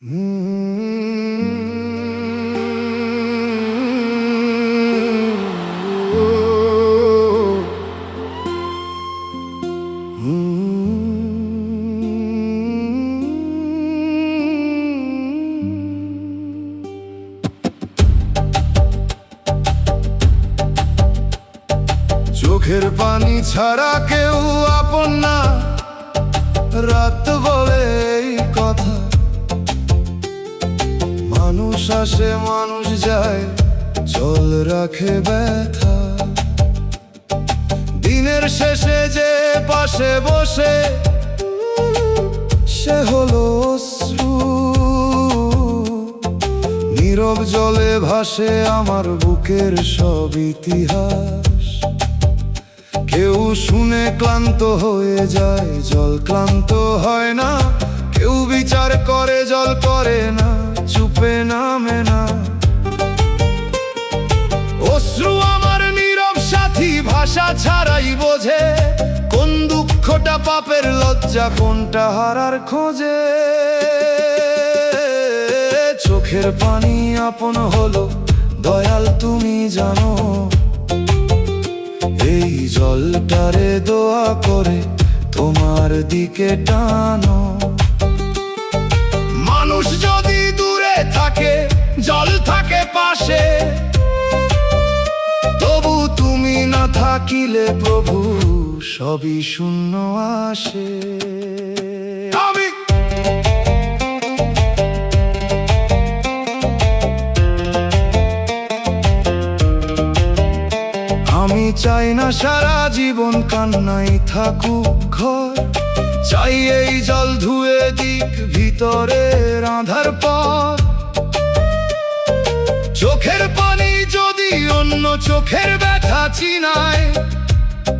চোখের পানি ছাড়া কেউ আপন না, রাত বলে এই কথা। মানুষ আসে মানুষ যায়, জল রাখে ব্যথা। দিনের শেষে যে পাশে বসে, সে হলো অশ্রু। নীরব জলে ভাসে আমার বুকের সব ইতিহাস। কেউ শুনে ক্লান্ত হয়ে যায়, জল ক্লান্ত হয় না। কেউ বিচার করে, জল করে না, চুপে নামে না। অশ্রু আমার নীরব সাথী, ভাষা ছাড়াই বোঝে কোন দুঃখটা পাপের লজ্জা, কোনটা হারার খোঁজে। চোখের পানি আপন হলো দয়াল, তুমি জানো। এই জলটারে দোয়া করে তোমার দিকে টানো। মানুষ যদি দূরে থাকে, জল থাকে পাশে। তবু তুমি না থাকিলে প্রভু, সবই শূন্য আসে। আমি চাই না সারা জীবন কান্নাই থাকুক ঘর। চাই এই জল ধুয়ে দিক ভিতরের আঁধার পথ। চোখের পানি যদি অন্য চোখের ব্যথা চিনায়,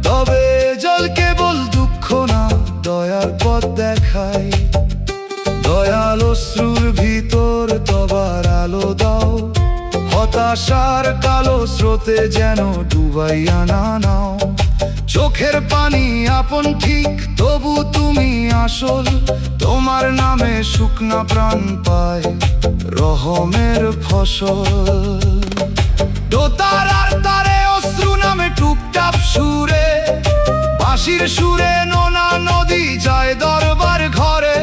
তবে জল কেবল দুঃখ না, দয়ার পথ দেখায়। দয়াল অশ্রুর ভিতর তবার আলো দাও। হতাশার কালো স্রোতে যেন ডুবাইয়া না নাও। চোখের পানি আপন ঠিক, তবু তুমি আসল। তোমার নামে শুকনা প্রাণ পায় রহমের ফসল। দোতার আর তারে অশ্রু নামে টুপটাপ সুরে, বাঁশির সুরে নোনা নদী যায় দরবার ঘরে।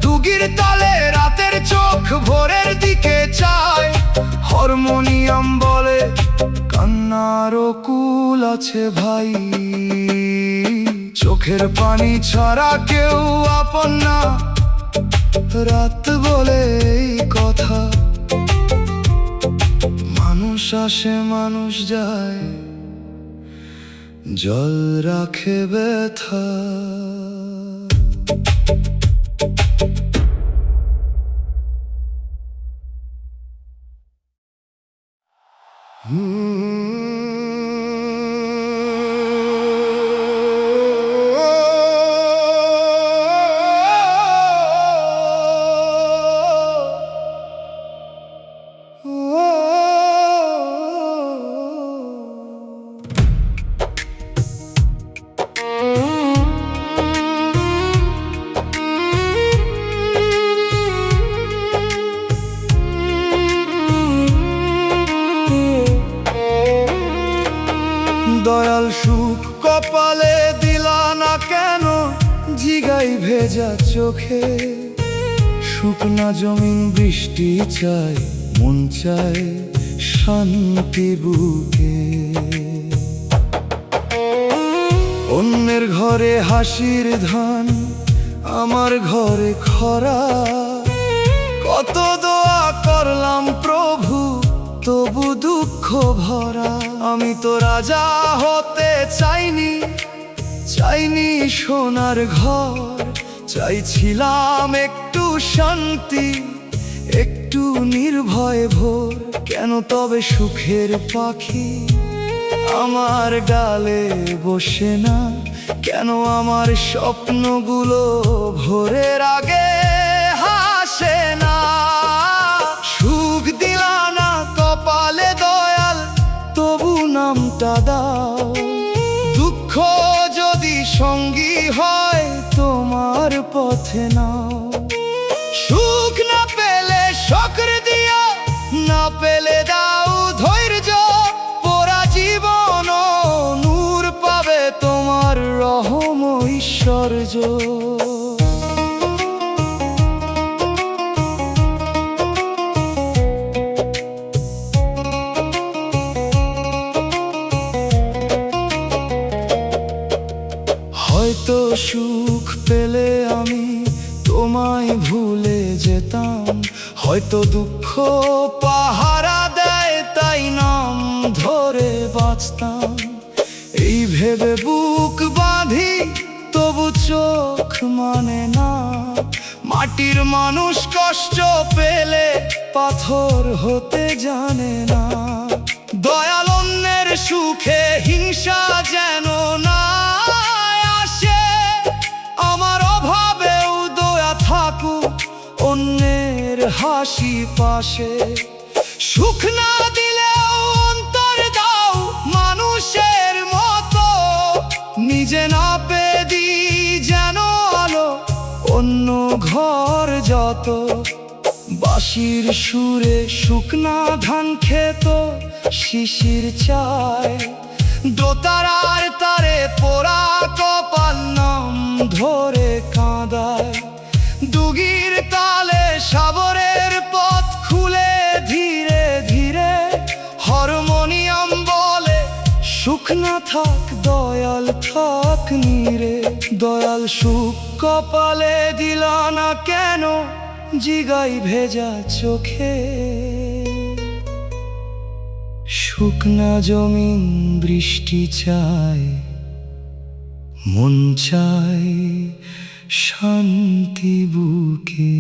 দুগির তালে রাতের চোখ ভোরের দিকে চায়। হারমোনিয়াম বলে কান্নার কুল আছে ভাই। চোখের পানি ছাড়া কেউ আপন না, রাত বলে এই কথা। মানুষ আসে মানুষ যায়, জল রাখে ব্যথা। দয়াল সুখ কপালে দিলা না কেন, জিগাই ভেজা চোখে। শুকনা জমিন বৃষ্টি চায়, মন চায় শান্তি বুকে। অন্যের ঘরে হাসির ধান, আমার ঘরে খরা। কত দোয়া করলাম প্রভু, তবু দুঃখ ভরা। আমি তো রাজা হতে চাইনি, চাইনি সোনার ঘর। চাইছিলাম একটু শান্তি, একটু নির্ভয় ভোর। কেন তবে সুখের পাখি আমার ডালে বসে না? কেন আমার স্বপ্নগুলো ভোরের আগে হাসে না? সুখ দিলা না কপালে দয়াল, তবু নামটা দাও। দুঃখ যদি সঙ্গী হয় তোমার পথে নাও। সুখ না পেয়ে ভুলে যেতাম, হয়তো দুঃখ পাহারা দেয় তাই নাম ধরে বাঁচতাম। এই ভেবে বুক বাঁধি তবু চোখ মানে না, মাটির মানুষ কষ্ট পেলে পাথর হতে জানে না। দয়াল অন্যের সুখে হিংসা যেন না আসে, আমার অভাবেও দয়া থাকুক অন্যের হাসি পাশে। সুখ না দিলেও অন্তর দাও মানুষের মতো, নিজে না পেয়ে দিই যেন আলো অন্য ঘর যত। বাঁশির সুরে শুকনা ধান খেত শিশির চায়, দোতারার তারে পোড়া কপাল নাম ধরে কাঁদায়। দুগির তালে সাবরের পথ খুলে ধীরে ধীরে, হারমোনিয়াম বলে সুখ না থাক দয়াল থাক নীরে। দয়াল সুখ কপালে দিল না কেন, জিগাই ভেজা চোখে। শুকনা জমিন বৃষ্টি চায়, মন চায় শান্তি বুকে।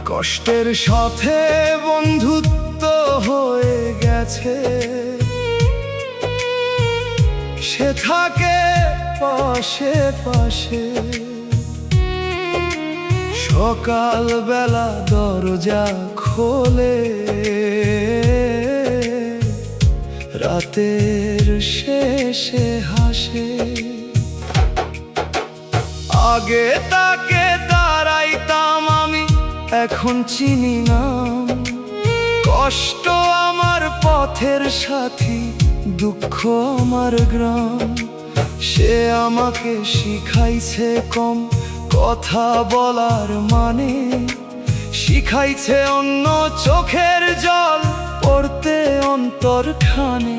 কষ্টের সাথে বন্ধুত্ব হয়ে গেছে, সে থাকে পাশে পাশে। সকাল বেলা দরজা খোলে, রাতের শেষে হাসে। আগে তাকে দাঁড়াইতাম আমি, এখন চিনি নাম। কষ্ট আমার পথের সাথী, দুঃখ আমার গ্রাম। সে আমাকে শিখাইছে কম কথা বলার মানে, শিখাইছে অন্য চোখের জল পড়তে অন্তরখানে।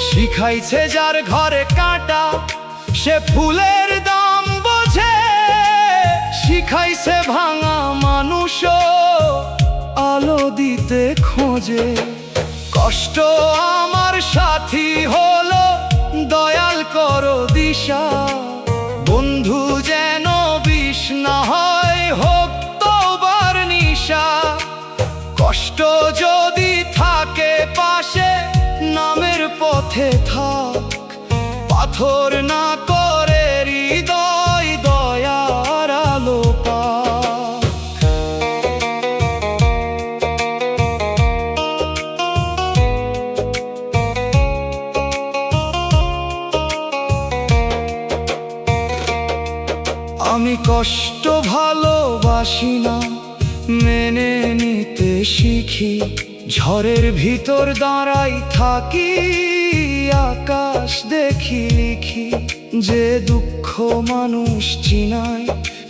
শিখাইছে যার ঘরে কাঁটা সে ফুলের দাম বোঝে, শিখাইছে ভাঙা মানুষও আলো দিতে খোঁজে। কষ্ট আমার সাথী হলো, দয়াল করো দিশা। বন্ধু যেন বিষ না হয়, হোক তোবার নিশা। কষ্ট যদি থাকে পাশে, নামের পথে থাক। পাথর না করে হৃদয় দয়ার আলো পাক। আমি কষ্ট ভালোবাসি না, মেনে নিতে শিখি। ঝড়ের ভিতর দাঁড়াই থাকি, আকাশ দেখি লিখি। যে দুঃখ মানুষ চিনায়,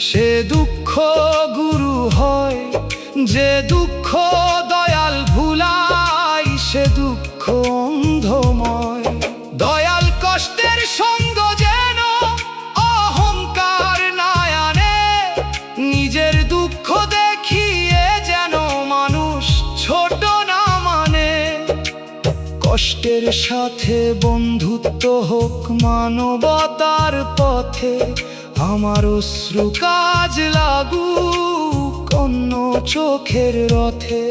সে দুঃখ গুরু হয়। যে দুঃখ দয়াল ভুলায়, সে দুঃখ অন্ধময়। দয়াল কষ্টের সঙ্গ যেন অহংকার না আনে, নিজের দুঃখ দেখিয়ে যেন মানুষ ছোট না মানে। কষ্টের সাথে বন্ধুত্ব হোক মানবতার পথে, আমার অশ্রু কাজ লাগুক অন্য চোখের রথে।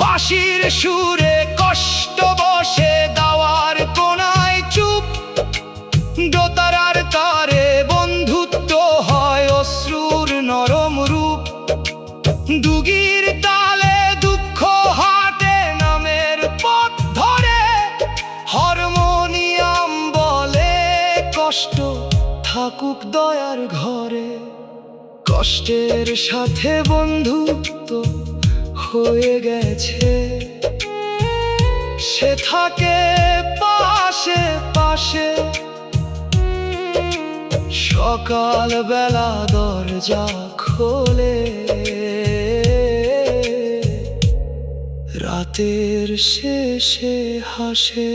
বাঁশির সুরে কষ্ট বসে দাওয়ার কোনায় চুপ, দোতারার তারে বন্ধুত্ব হয় থাকুক দয়ার ঘরে, কষ্টের সাথে বন্ধুত্ব হয়ে গেছে। সে থাকে পাশে পাশে, সকাল বেলা দরজা খোলে, রাতের শেষে হাসে।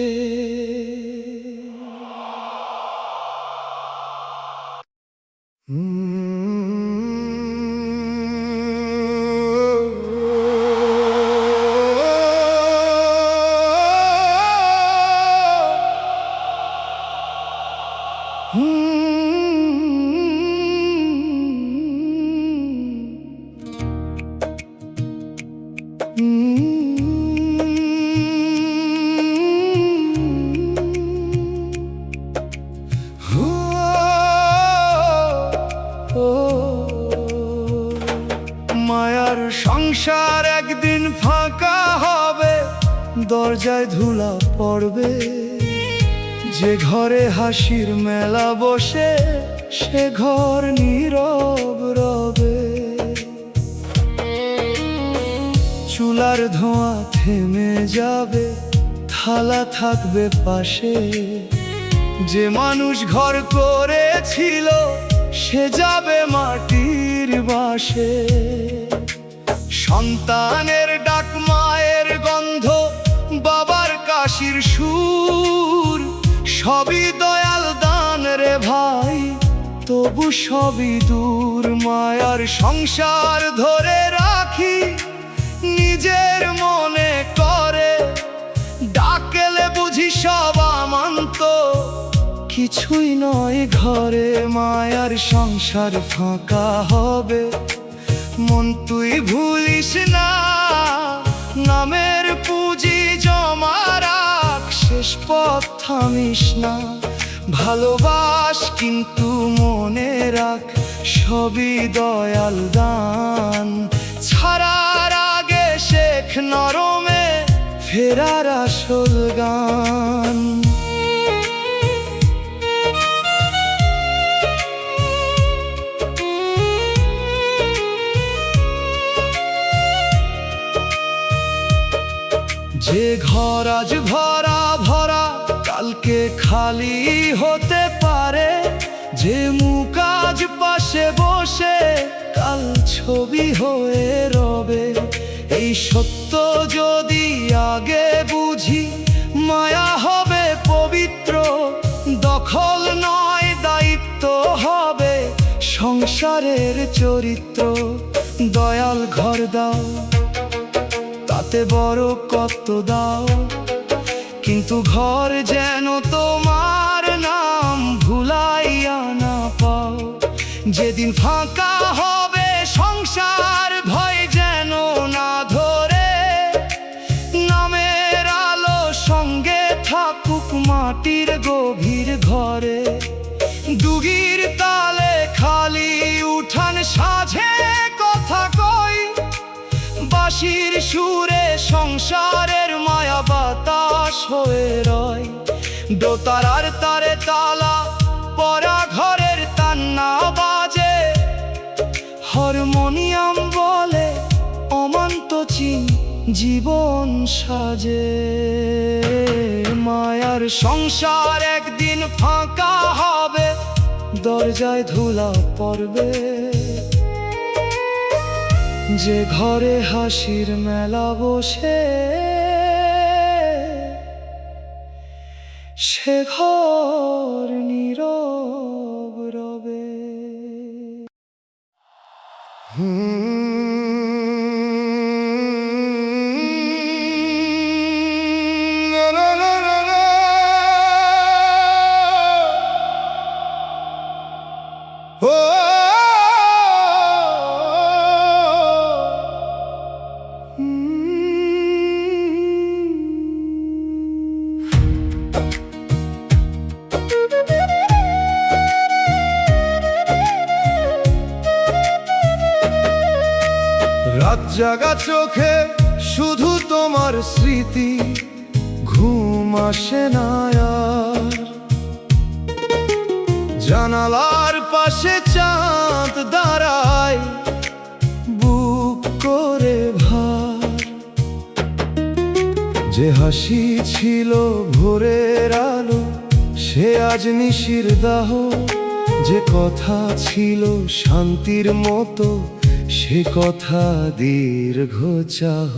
মায়ার সংসার একদিন ফাঁকা হবে, দরজায় ধুলা পড়বে। যে ঘরে হাসির মেলা বসে, সে ঘর নীরব রবে। চুলার ধোঁয়া থেমে যাবে, থালা থাকবে পাশে। যে মানুষ ঘর করেছিল, সে যাবে মাটির বাসে। সন্তানের ডাক, মায়ের গন্ধ, বাবার কাশির সুর, সবই দয়াল দান রে ভাই, তবু সবই দূর। মায়ার সংসার ধরে রাখি, নিজের মনে করে, ডাকলে বুঝি সব আমান্ত, কিছুই নয় ঘরে। মায়ার সংসার ফাঁকা হবে, মন তুই ভুলিস না, নামের পুঁজি জমা রাখ, শেষ পথ থামিস না। ভালোবাস কিন্তু মনে রাখ, সবই দয়াল দান। ছাড়ার আগে শেখ নরমে ফেরার আসল গান। যে ঘর আজ ভরা ভরা, কালকে খালি হতে পারে। যে মুখ আজ পাশে বসে, কাল ছবি হয়ে রবে। এই সত্য যদি আগে বুঝি, মায়া হবে পবিত্র। দখল নয় দায়িত্ব হবে সংসারের চরিত্র। দয়াল ঘর দাও, তাতে বড় কত দাও, কিন্তু ঘর যেন তোমার নাম ভুলাইয়া না পাও। যেদিন ফাঁকা হবে সংসার, ভয় যেন না ধরে। নামের আলো সঙ্গে থাকুক মাটির গভীর ঘরে। দুগির তালে খালি উঠান সাজে কথা কই, বাঁশির সুরে সংসারের মায়া বাতাস হয়ে রয়। দোতারার তারে তালা পরা ঘরের তান্না বাজে, হারমোনিয়াম বলে অমান্ত চিন জীবন সাজে। মায়ার সংসার একদিন ফাঁকা হবে, দরজায় ধুলা পড়বে। যে ঘরে হাসির মেলা বসে, সে ঘর নীরব রবে। রাত জাগা চোখে শুধু তোমার স্মৃতি, ঘুম আসে না আর। জানালার পাশে চাঁদ দাঁড়ায় বুক করে ভার। যে হাসি ছিল ভোরের আলো সে আজ নিশির দাহ, যে কথা ছিল শান্তির মতো সে কথা দীর্ঘ চাহ।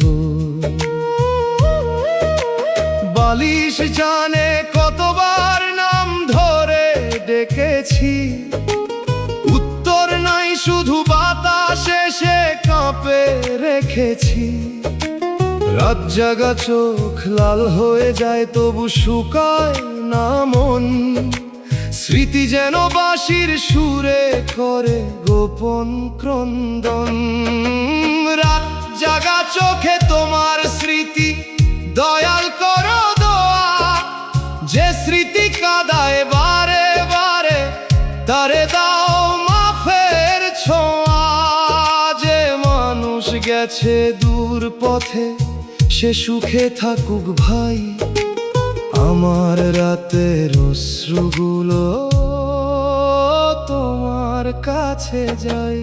বালিশ জানে কতবার নাম ধরে ডেকেছি, উত্তর নাই শুধু বাতাসে সে কাঁপে রেখেছি। রাত জাগা চোখ লাল হয়ে যায় তবু শুকায় না মন, স্মৃতি যেন বাঁশির সুরে করে গোপন ক্রন্দন। রাত জাগা চোখে তোমার স্মৃতি দয়াল করো দোয়া, যে স্মৃতি কাঁদায় বারে বারে তারে দাও মাফের ছোঁয়া। যে মানুষ গেছে দূর পথে সে সুখে থাকুক ভাই, আমার রাতের অশ্রুগুলো তোমার কাছে যাই।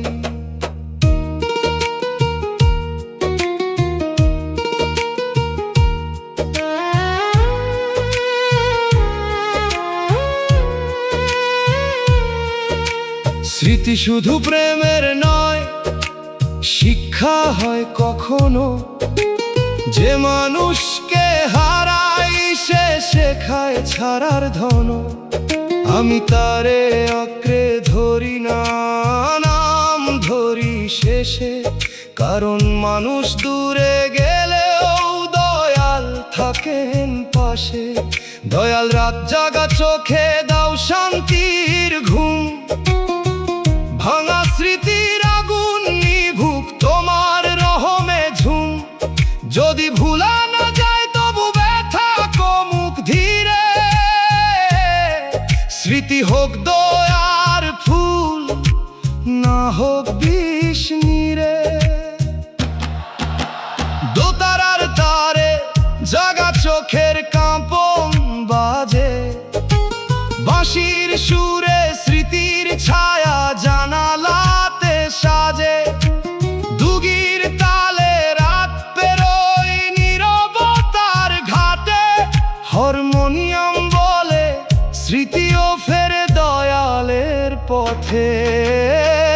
স্মৃতি শুধু প্রেমের নয়, শিক্ষা হয় কখনো। যে মানুষকে হারাই সে শেখায় ছাড়ার ধন। আমি তারে আঁকড়ে ধরি না, নাম ধরি শেষে, কারণ মানুষ দূরে গেলেও দয়াল থাকেন পাশে। দয়াল রাত জাগা চোখে দাও শান্তির ঘুম, ভাঙা স্মৃতির আগুন নিভুক তোমার রহমে ঝুম। যদি ভুলা না যায় তবু ব্যথা কমুক ধীরে, স্মৃতি হোক দয়ার ফুল না হোক বিষ নীরে। দোতারার তারে জাগা চোখের কাঁপন বাজে, বাঁশির সুরে স্মৃতির ছায়া জানালাতে সাজে। দুগির তালে রাত পেরোয় নীরবতার ঘাটে, হারমোনিয়াম বলে স্মৃতিও ফেরে দয়ালের পথে।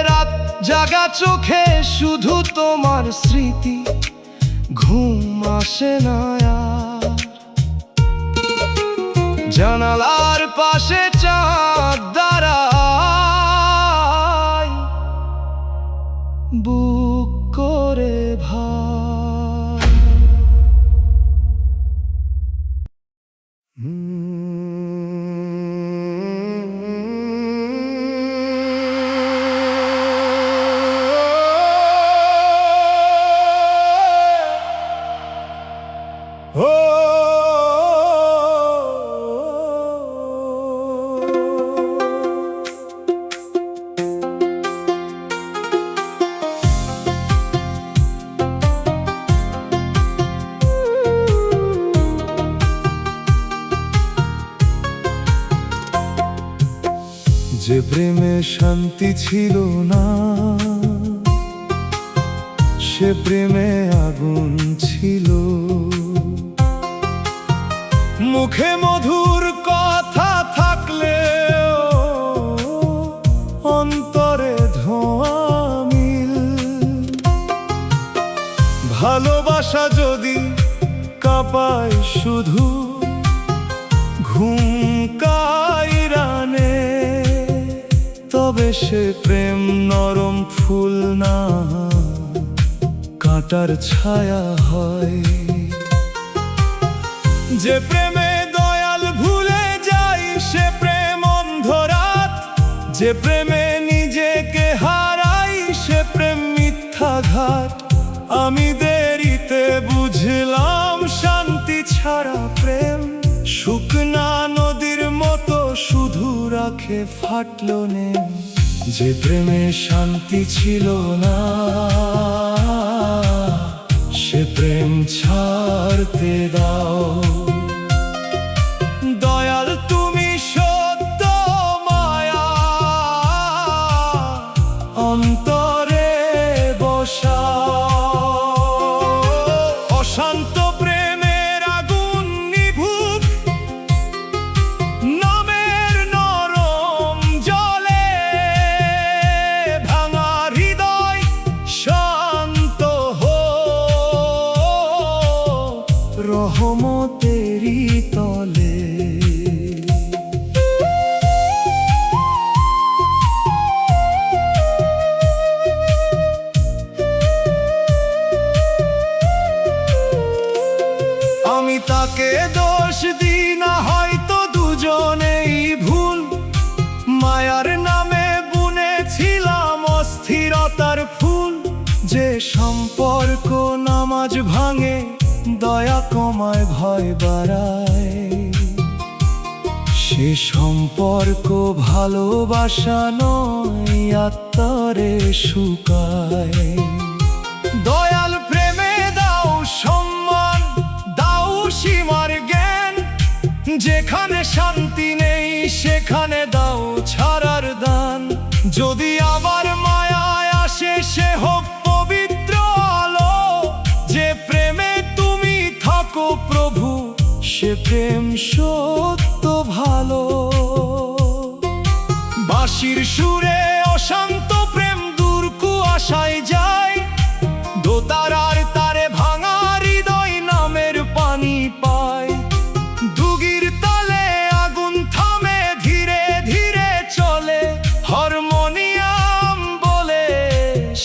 রাত জাগা চোখে শুধু তোমার স্মৃতি, ঘুম আসে না আর। জানালার পাশে চাঁদ দাঁড়ায় বুক করে ভার। যে প্রেমে শান্তি ছিল না সে প্রেমে আগুন ছিল। মুখে মধুর কথা থাকলেও অন্তরে ধোঁয়া মিল। ভালোবাসা যদি কাঁপায় শুধু ঘুম কাইরানে, তবে সে প্রেম নরম ফুল না কাঁটার ছায়া হয়। যে প্রেমে দয়াল ভুলে যায় সে প্রেম অন্ধরাত, যে প্রেমে নিজেকে হারাই সে প্রেম মিথ্যাঘাত। আমি দেরিতে বুঝলাম শান্তি ছাড়া প্রেম শুকনা নদীর মতো শুধু রাখে ফাটলো নেম। যে প্রেমে শান্তি ছিল না সে প্রেম ছাড়তে দাও। দয়াল তুমি সত্য মায়া রহমতেরই তলে। আমি তাকে দোষ দিই না, হয়তো দুজনেই ভুল। মায়ার নামে বুনেছিলাম অস্থিরতার ফুল। যে সম্পর্ক নামাজ ভাঙে, দয়া কমায়, ভয় বাড়ায়, সে সম্পর্ক ভালোবাসা নয়, আত্মারে শুকায়। দয়াল প্রেমে দাও সম্মান, দাও সীমার জ্ঞান। যেখানে শান্তি নেই সেখানে দাও ছাড়ার দান। যদি আবার মায়ায় আসে সে হোক পবিত্র আলো। যে প্রেমে তুমি থাকো প্রভু, সে প্রেম সত্য ভালো। বাঁশির সুরে অশান্ত প্রেম দূর কুয়াশায় যায়। দোতারার তারে ভাঙা হৃদয় নামের পানি পায়। দুগির তালে আগুন থামে, ধীরে ধীরে চলে হারমোনিয়াম বলে।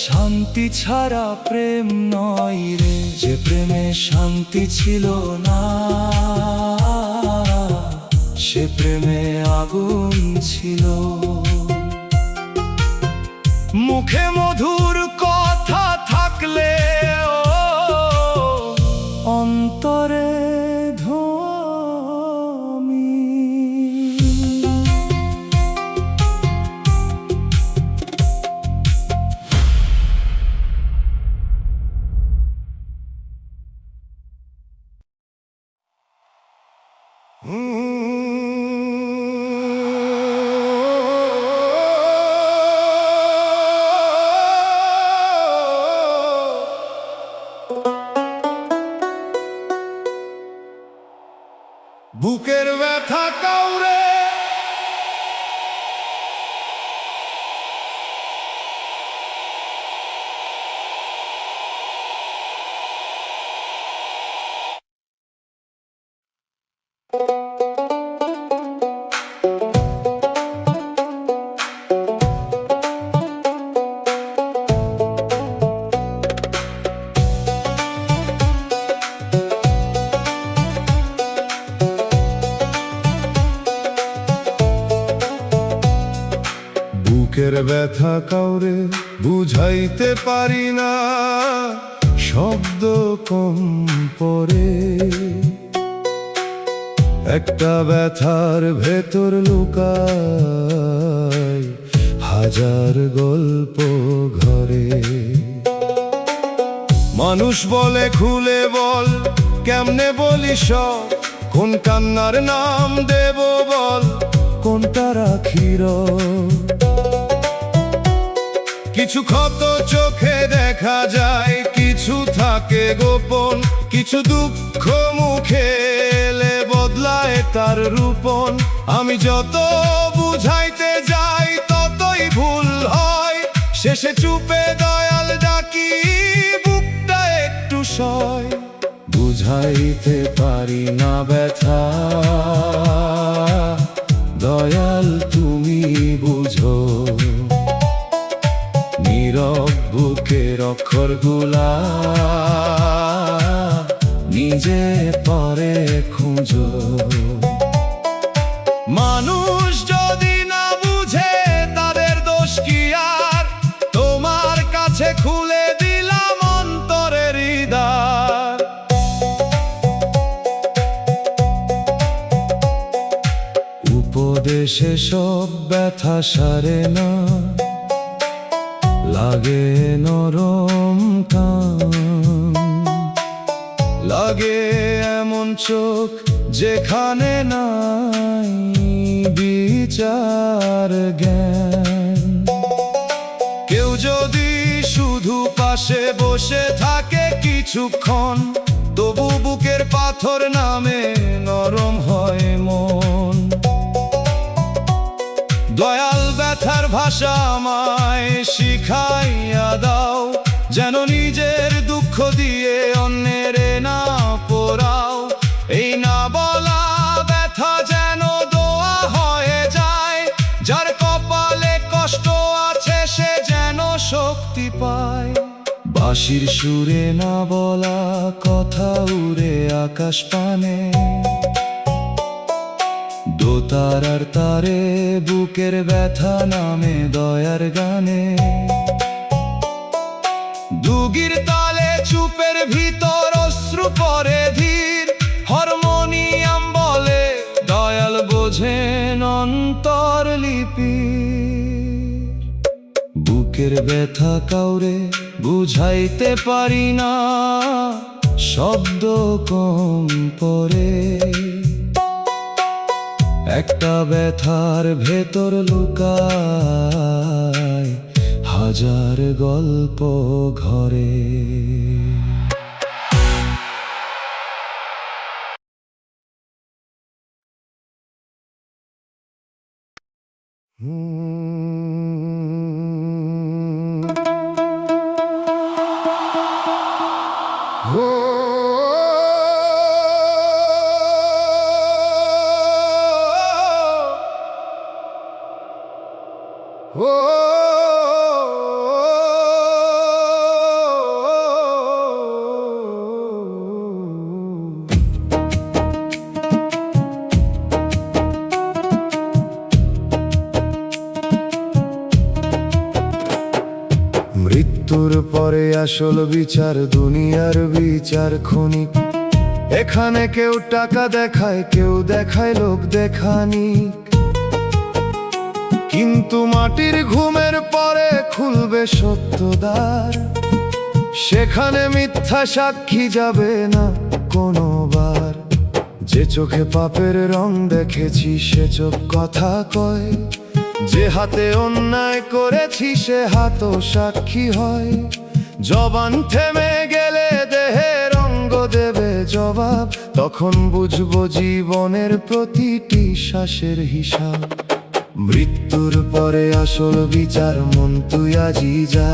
শান্তি ছাড়া প্রেম নয় রে। যে প্রেমে শান্তি ছিল না, সে প্রেমে আগুন ছিল। মুখে মধুর কথা থাকলে অন্তরে ধ্বনি। বুকের ব্যথা কাউরে বুকের ব্যথা কাউরে বুঝাইতে পারি না, শব্দ কম পড়ে। একটা ব্যথার ভেতর লুকায় হাজার গল্প ঘরে। মানুষ বলে খুলে বল, কেমনে বলি সব। কোন কান্নার নাম দেব বল, কোনটা রাখির। কিছু ক্ষত চোখে দেখা যায়, কিছু থাকে গোপন। কিছু দুঃখ মুখে এলে বদলায় তার রূপন। আমি যত বুঝাইতে যাই ততই ভুল হয়। শেষে চুপে দয়াল ডাকি, বুকটা একটু সয়। বুঝাইতে পারি না ব্যথা, দয়াল তুমি বুঝো। নীরব বুকের অক্ষরগুলা নিজে পরে খুঁজো। মানুষ যদি না বুঝে তাদের দোষ কি আর। তোমার কাছে খুলে দিলাম অন্তরের দ্বার। উপদেশে সব ব্যথা সারে না, লাগে নরম কান। লাগে এমন চোখ যেখানে নাই বিচার জ্ঞান। কেউ যদি শুধু পাশে বসে থাকে কিছুক্ষণ, তবু বুকের পাথর নামে নরম হয় মন। দয়াল ব্যথার ভাষা আমায় শিখাইয়া দাও, যেন নিজের দুঃখ দিয়ে অন্যের না পোড়াও। শক্তি পায়। বাঁশির সুরে না বলা কথা উড়ে আকাশ পানে, দোতারার তারে বুকের ব্যথা নামে দয়ার গানে। দুগির তালে চুপের ভিতর অশ্রু পরে ধীর, হারমোনিয়াম বলে দয়াল বোঝেন অন্তর লিপি। বুকের ব্যথা কাউরে বুঝাইতে পারি না, শব্দ কম পরে একটা ব্যথার ভেতর লুকায় হাজার গল্প ঘরে। মৃত্যুর পরে আসল বিচার, দুনিয়ার বিচার ক্ষণিক। এখানে কেউ টাকা দেখায়, কেউ দেখায় লোক দেখানি, কিন্তু মাটির ঘুমের পরে খুলবে সত্যদ্বার। সেখানে মিথ্যা সাক্ষী যাবে না কোনোবার। যে চোখে পাপের রং দেখেছি সে চোখ কথা কয়, যে হাতে অন্যায় করেছি সে হাতও সাক্ষী হয়। জবান থেমে গেলে দেহের অঙ্গ দেবে জবাব, তখন বুঝবো জীবনের প্রতিটি শ্বাসের হিসাব। মৃত্যুর পরে আসল বিচার, মন তুই আজি যা,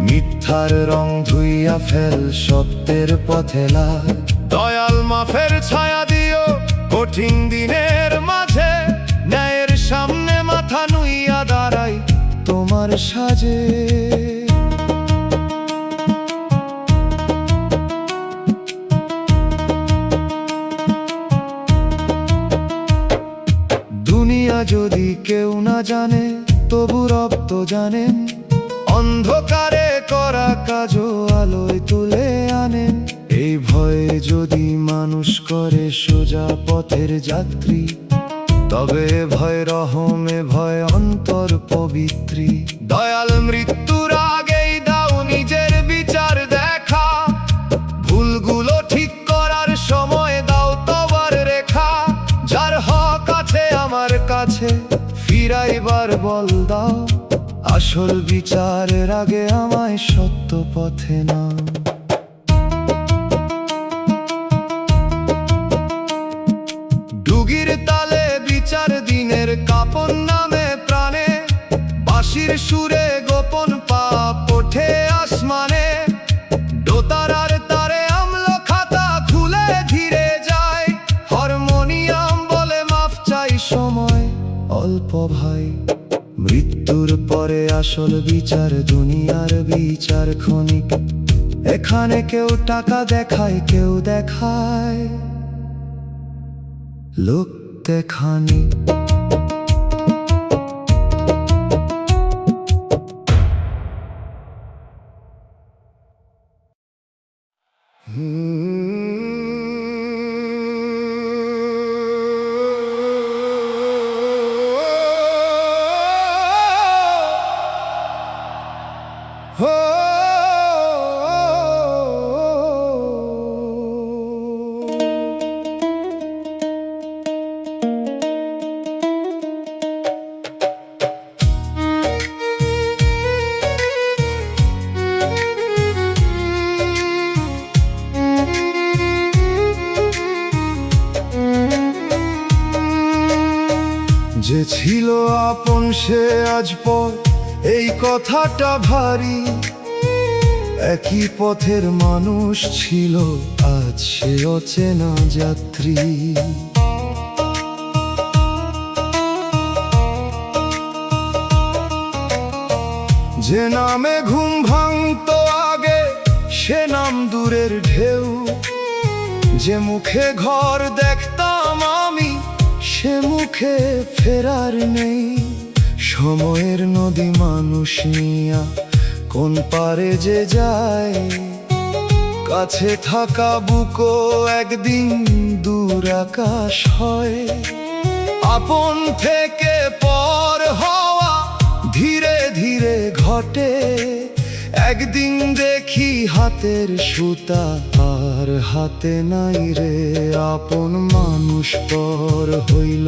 মিথ্যার রং ধুইয়া ফেল, সত্যের পথে লাগ। দয়াল মাফের ছায়া দিও কঠিন দিনের মাঝে, ন্যায়ের সামনে মাথা নুইয়া দাঁড়াই তোমার সাজে। দুনিয়া যদি কেউ না জানে তবু রব তো জানেন, অন্ধকারে করা কাজও আলোয় তুলে আনেন। এই ভয়ে যদি মানুষ করে সোজা পথের যাত্রী, তবে ভয় রহমে ভয় অন্তর পবিত্রী। দয়াল মৃত্যুর আগেই দাও নিজের বিচার দেখা, ভুলগুলো ঠিক করার সময় দাও তবার রেখা। যার হক আছে আমার কাছে ফিরাইবার বল দাও, আসল বিচারের আগে আমায় সত্য পথে নাও। ডুগির তালে বিচার দিনের কাপন নামে প্রাণে, বাঁশির সুরে গোপন পাপ ওঠে আসমানে। দোতারার তারে আমল খাতা খুলে ধীরে যায়, হারমোনিয়াম বলে মাফ চাই সময় অল্প ভাই। মৃত্যুর পরে আসল বিচার, দুনিয়ার বিচার ক্ষণিক। এখানে কেউ টাকা দেখায়, কেউ দেখায় লোক দেখানি। যে ছিল আপন সে আজ পর, এই কথাটা ভারী। একই পথের মানুষ ছিল আজ সে অচেনা যাত্রী। যে নামে ঘুম ভাঙতো আগে সে নাম দূরের ঢেউ, যে মুখে ঘর দেখতাম আমি সে মুখে ফেরার নেই। সময়ের নদী মানুষ নিয়া কোন পারে যে যায়, কাছে থাকা বুকো একদিন দূর আকাশ হয়। আপন থেকে পর হওয়া ধীরে ধীরে ঘটে, একদিন দেখি হাতের সুতা আর হাতে নাই রে। আপন মানুষ পর হইল,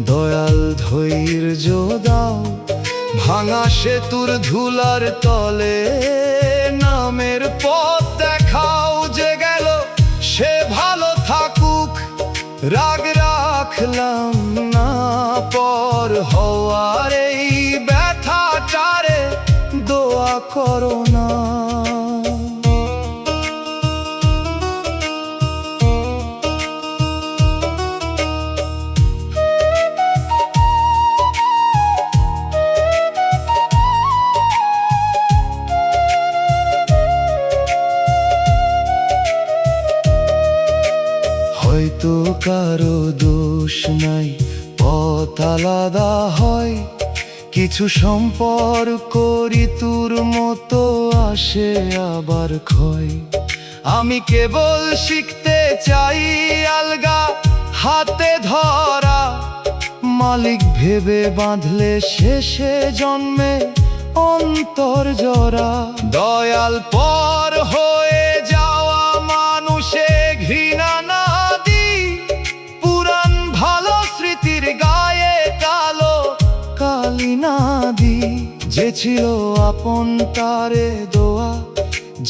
দয়াল ধৈর্য দাও, ভাঙা সেতুর ধুলার তলে নামের পথ দেখাও। যে গেল সে ভালো থাকুক, রাগ রাখলাম না, পর হওয়ার এই ব্যথাটারে দোয়া করো না। হয়তো কারো দোষ নাই, পথ আলাদা হয়, কিছু সম্পর্ক ঋতুর মতো আসে আবার ক্ষয়। আমি কেবল শিখতে চাই আলগা হাতে ধরা, মালিক ভেবে বাঁধলে শেষে জন্মে অন্তর জরা। দয়াল পর হয়ে যাওয়া মানুষে ঘৃণা না দি, পুরান ভালো স্মৃতির গায়ে কালো কালি না দি। যে ছিল আপন তারে দোয়া,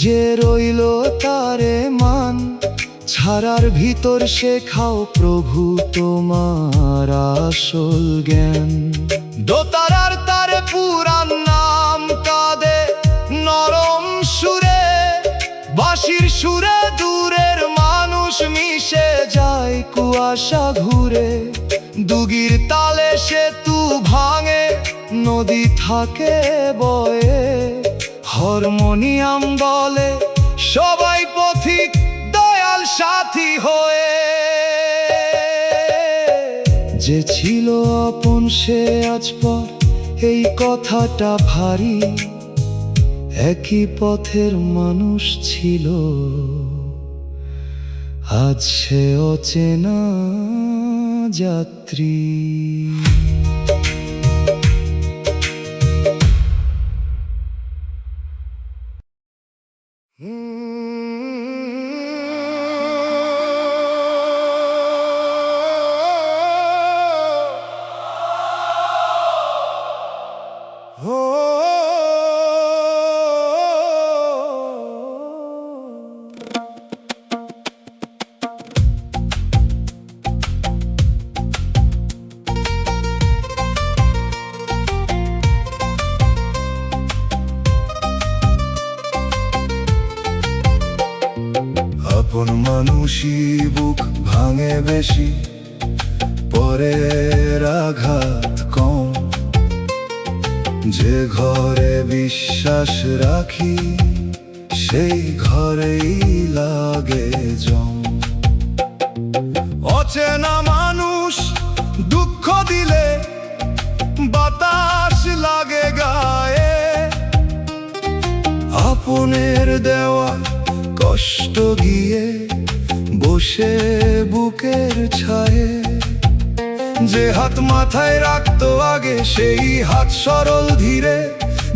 যে রইল তারে মান, ছাড়ার ভিতর শেখাও প্রভু তোমার আসল জ্ঞান। দোতারার তারে পুরান নাম কাঁদে নরম সুরে, বাঁশির সুরে দূরের মানুষ মিশে যায় কুয়াশা ঘুরে। দুগির তালে সেতু ভাঙে, নদী থাকে বয়ে, হারমোনিয়াম বলে সবাই পথিক দয়াল সাথী হয়ে। যে ছিল আপন সে আজ পর, এই কথাটা ভারী, একই পথের মানুষ ছিল আজ সে অচেনা যাত্রী। আপন মানুষই বুক ভাঙে বেশি, পরের আঘাত কম। যে ঘরে বিশ্বাস রাখি সেই ঘরেই লাগে জম। অচেনা মানুষ দুঃখ দিলে বাতাস লাগে গায়ে, আপনের দেওয়া কষ্ট গিয়ে বসে বুকের ছায়ে। যে হাত মাথায় রাখতো আগে সেই হাত সরল ধীরে,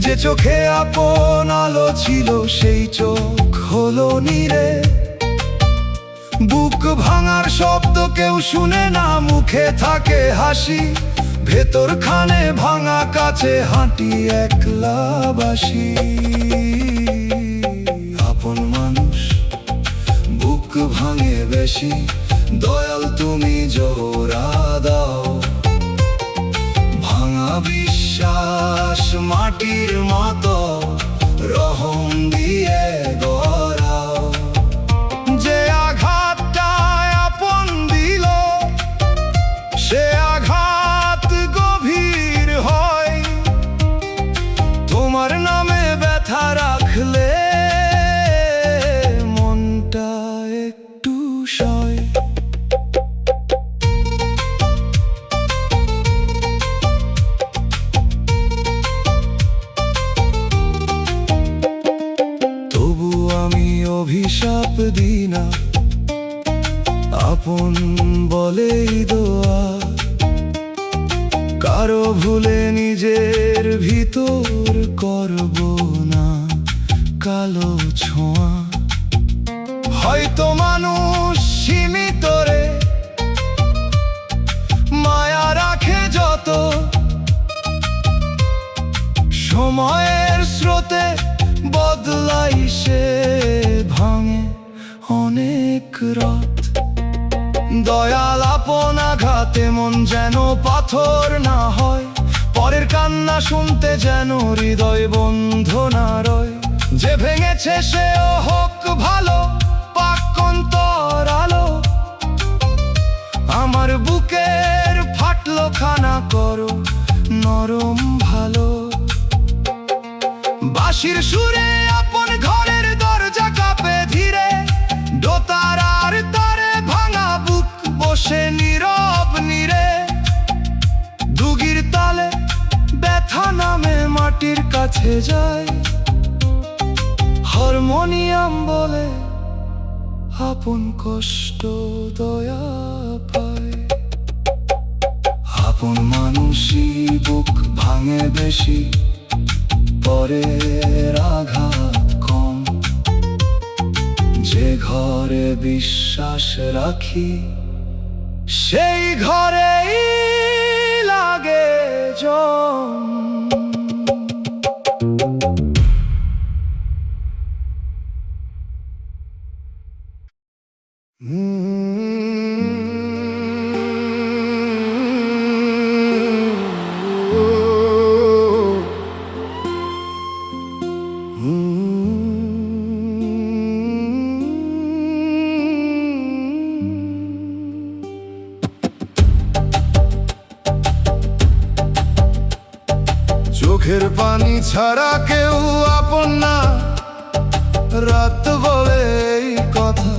যে চোখে আপন আলো ছিল সেই চোখ হলো নীরে। বুক ভাঙার শব্দ কেউ শুনে না, মুখে থাকে হাসি, ভেতর খানে ভাঙা কাছে হাঁটি একলা বাসি। আপন মানুষ বুক ভাঙে বেশি, দয়াল তুমি জোড়া দাও, ভাঙা বিশ্বাস মাটির মতো রহম দিয়ে গড়াও। যে আঘাতটা আপন দিল সে আঘাত গভীর হয়, তোমার নাম অভিশাপ দিই না, আপন বলেই দোয়া। কারো ভুলে নিজের ভিতর করব না কালো ছোঁয়া। হয়তো মানুষ সীমিত রে, মায়া রাখে যত, সময়ের স্রোতে বদলাই সে, ভাঙে অনেক রথ। দয়াল আপন আঘাতে মন যেন পাথর না হয়, পরের কান্না শুনতে যেন হৃদয় বন্ধ না রয়। যে ভেঙেছে সেও হোক ভালো, পাক অন্তর আলো। আমার বুকের ফাটলো খানা করো নরম ভালো। বাঁশির সুরে আপন ঘরের দরজা কাঁপে ধীরে, দোতার আর তারে ভাঙা বুক বসে নীরব নীরে। দুগির তালে ব্যথা নামে মাটির কাছে যায়, হারমোনিয়াম বলে আপন কষ্ট দয়া পায়। আপন মানুষই বুক ভাঙে বেশি, পরের আঘাত কম। যে ঘরে বিশ্বাস রাখি সেই ঘরেই লাগে জম। চোখের পানি ছাড়া কেউ আপন না, রাত বলে এই কথা।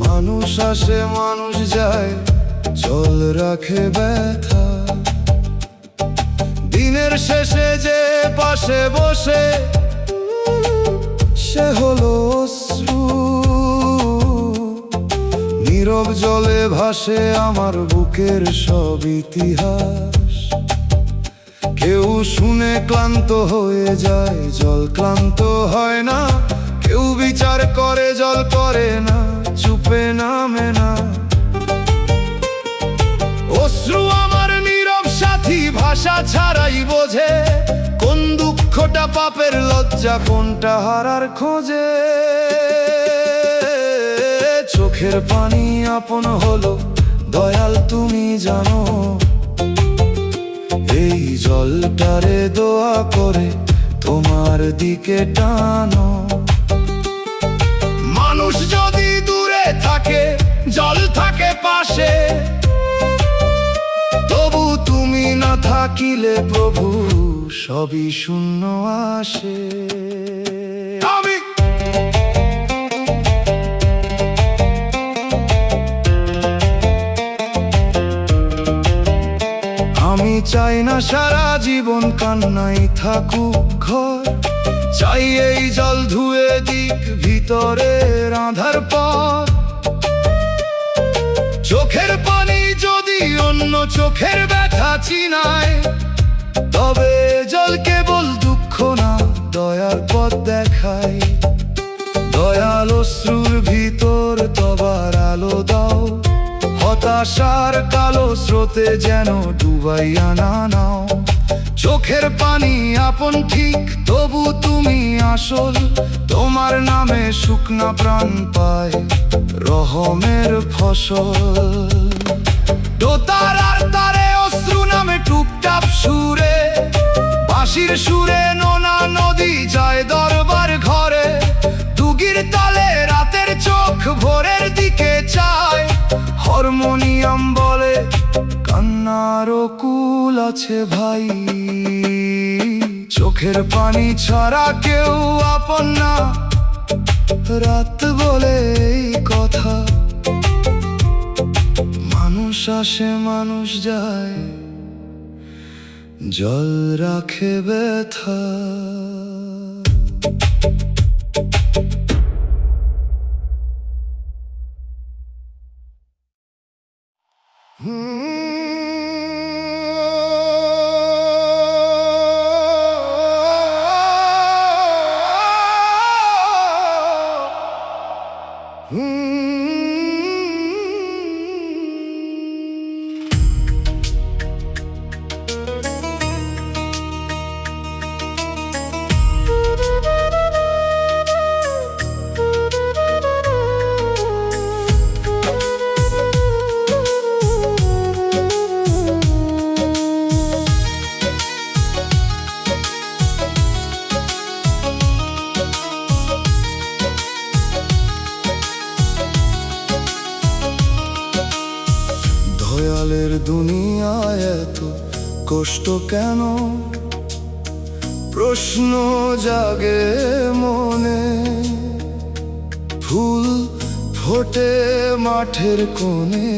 মানুষ আসে মানুষ যায়, জল রাখে ব্যথা। দিনের শেষে যে পাশে বসে, সে হলো অশ্রু। নীরব জলে ভাসে আমার বুকের সব ইতিহাস। কেউ শুনে ক্লান্ত হয়ে যায়, জল ক্লান্ত হয় না। কেউ বিচার করে, জল করে না, চুপে নামে না। অশ্রু আমার নীরব সাথী, ভাষা ছাড়াই বোঝে কোন দুঃখটা পাপের লজ্জা, কোনটা হারার খোঁজে। চোখের পানি আপন হলো দয়াল তুমি জানো, এই জলটারে দোয়া করে তোমার দিকে টানো। মানুষ যদি দূরে থাকে, জল থাকে পাশে, তবু তুমি না থাকিলে প্রভু সবই শূন্য আসে। আমি চাই না সারা জীবন কান্নাই থাকুক ঘর, চাই এই জল ধুয়ে দিক ভিতরের আঁধার পথ। চোখের পানি যদি অন্য চোখের ব্যথা চিনায়, তবে জল কেবল দুঃখ না, দয়ার পথ দেখায়। দয়াল অশ্রুর ভিতর তবার আলো দাও, হতাশার কালো স্রোতে যেন ডুবাইয়া না নাও। চোখের পানি আপন ঠিক, তবু তুমি আসল। তোমার নামে শুকনা প্রাণ পায় রহমের ফসল। দোতার আর তারে অশ্রু নামে টুপটাপ সুরে, বাঁশির সুরে নোনা নদী যায় দরবার ঘরে। দুগির তালে রাতের চোখ ভোরের দিকে চায়, হারমোনিয়াম বলে কান্নারও কুল আছে ভাই। চোখের পানি ছাড়া কেউ আপন না, রাত বলে এই কথা। মানুষ আসে মানুষ যায়, জল রাখে ব্যথা। দুনিয়ায় এত কষ্ট কেন? প্রশ্ন জাগে মনে। ফুল ফোটে মাঠের কোণে,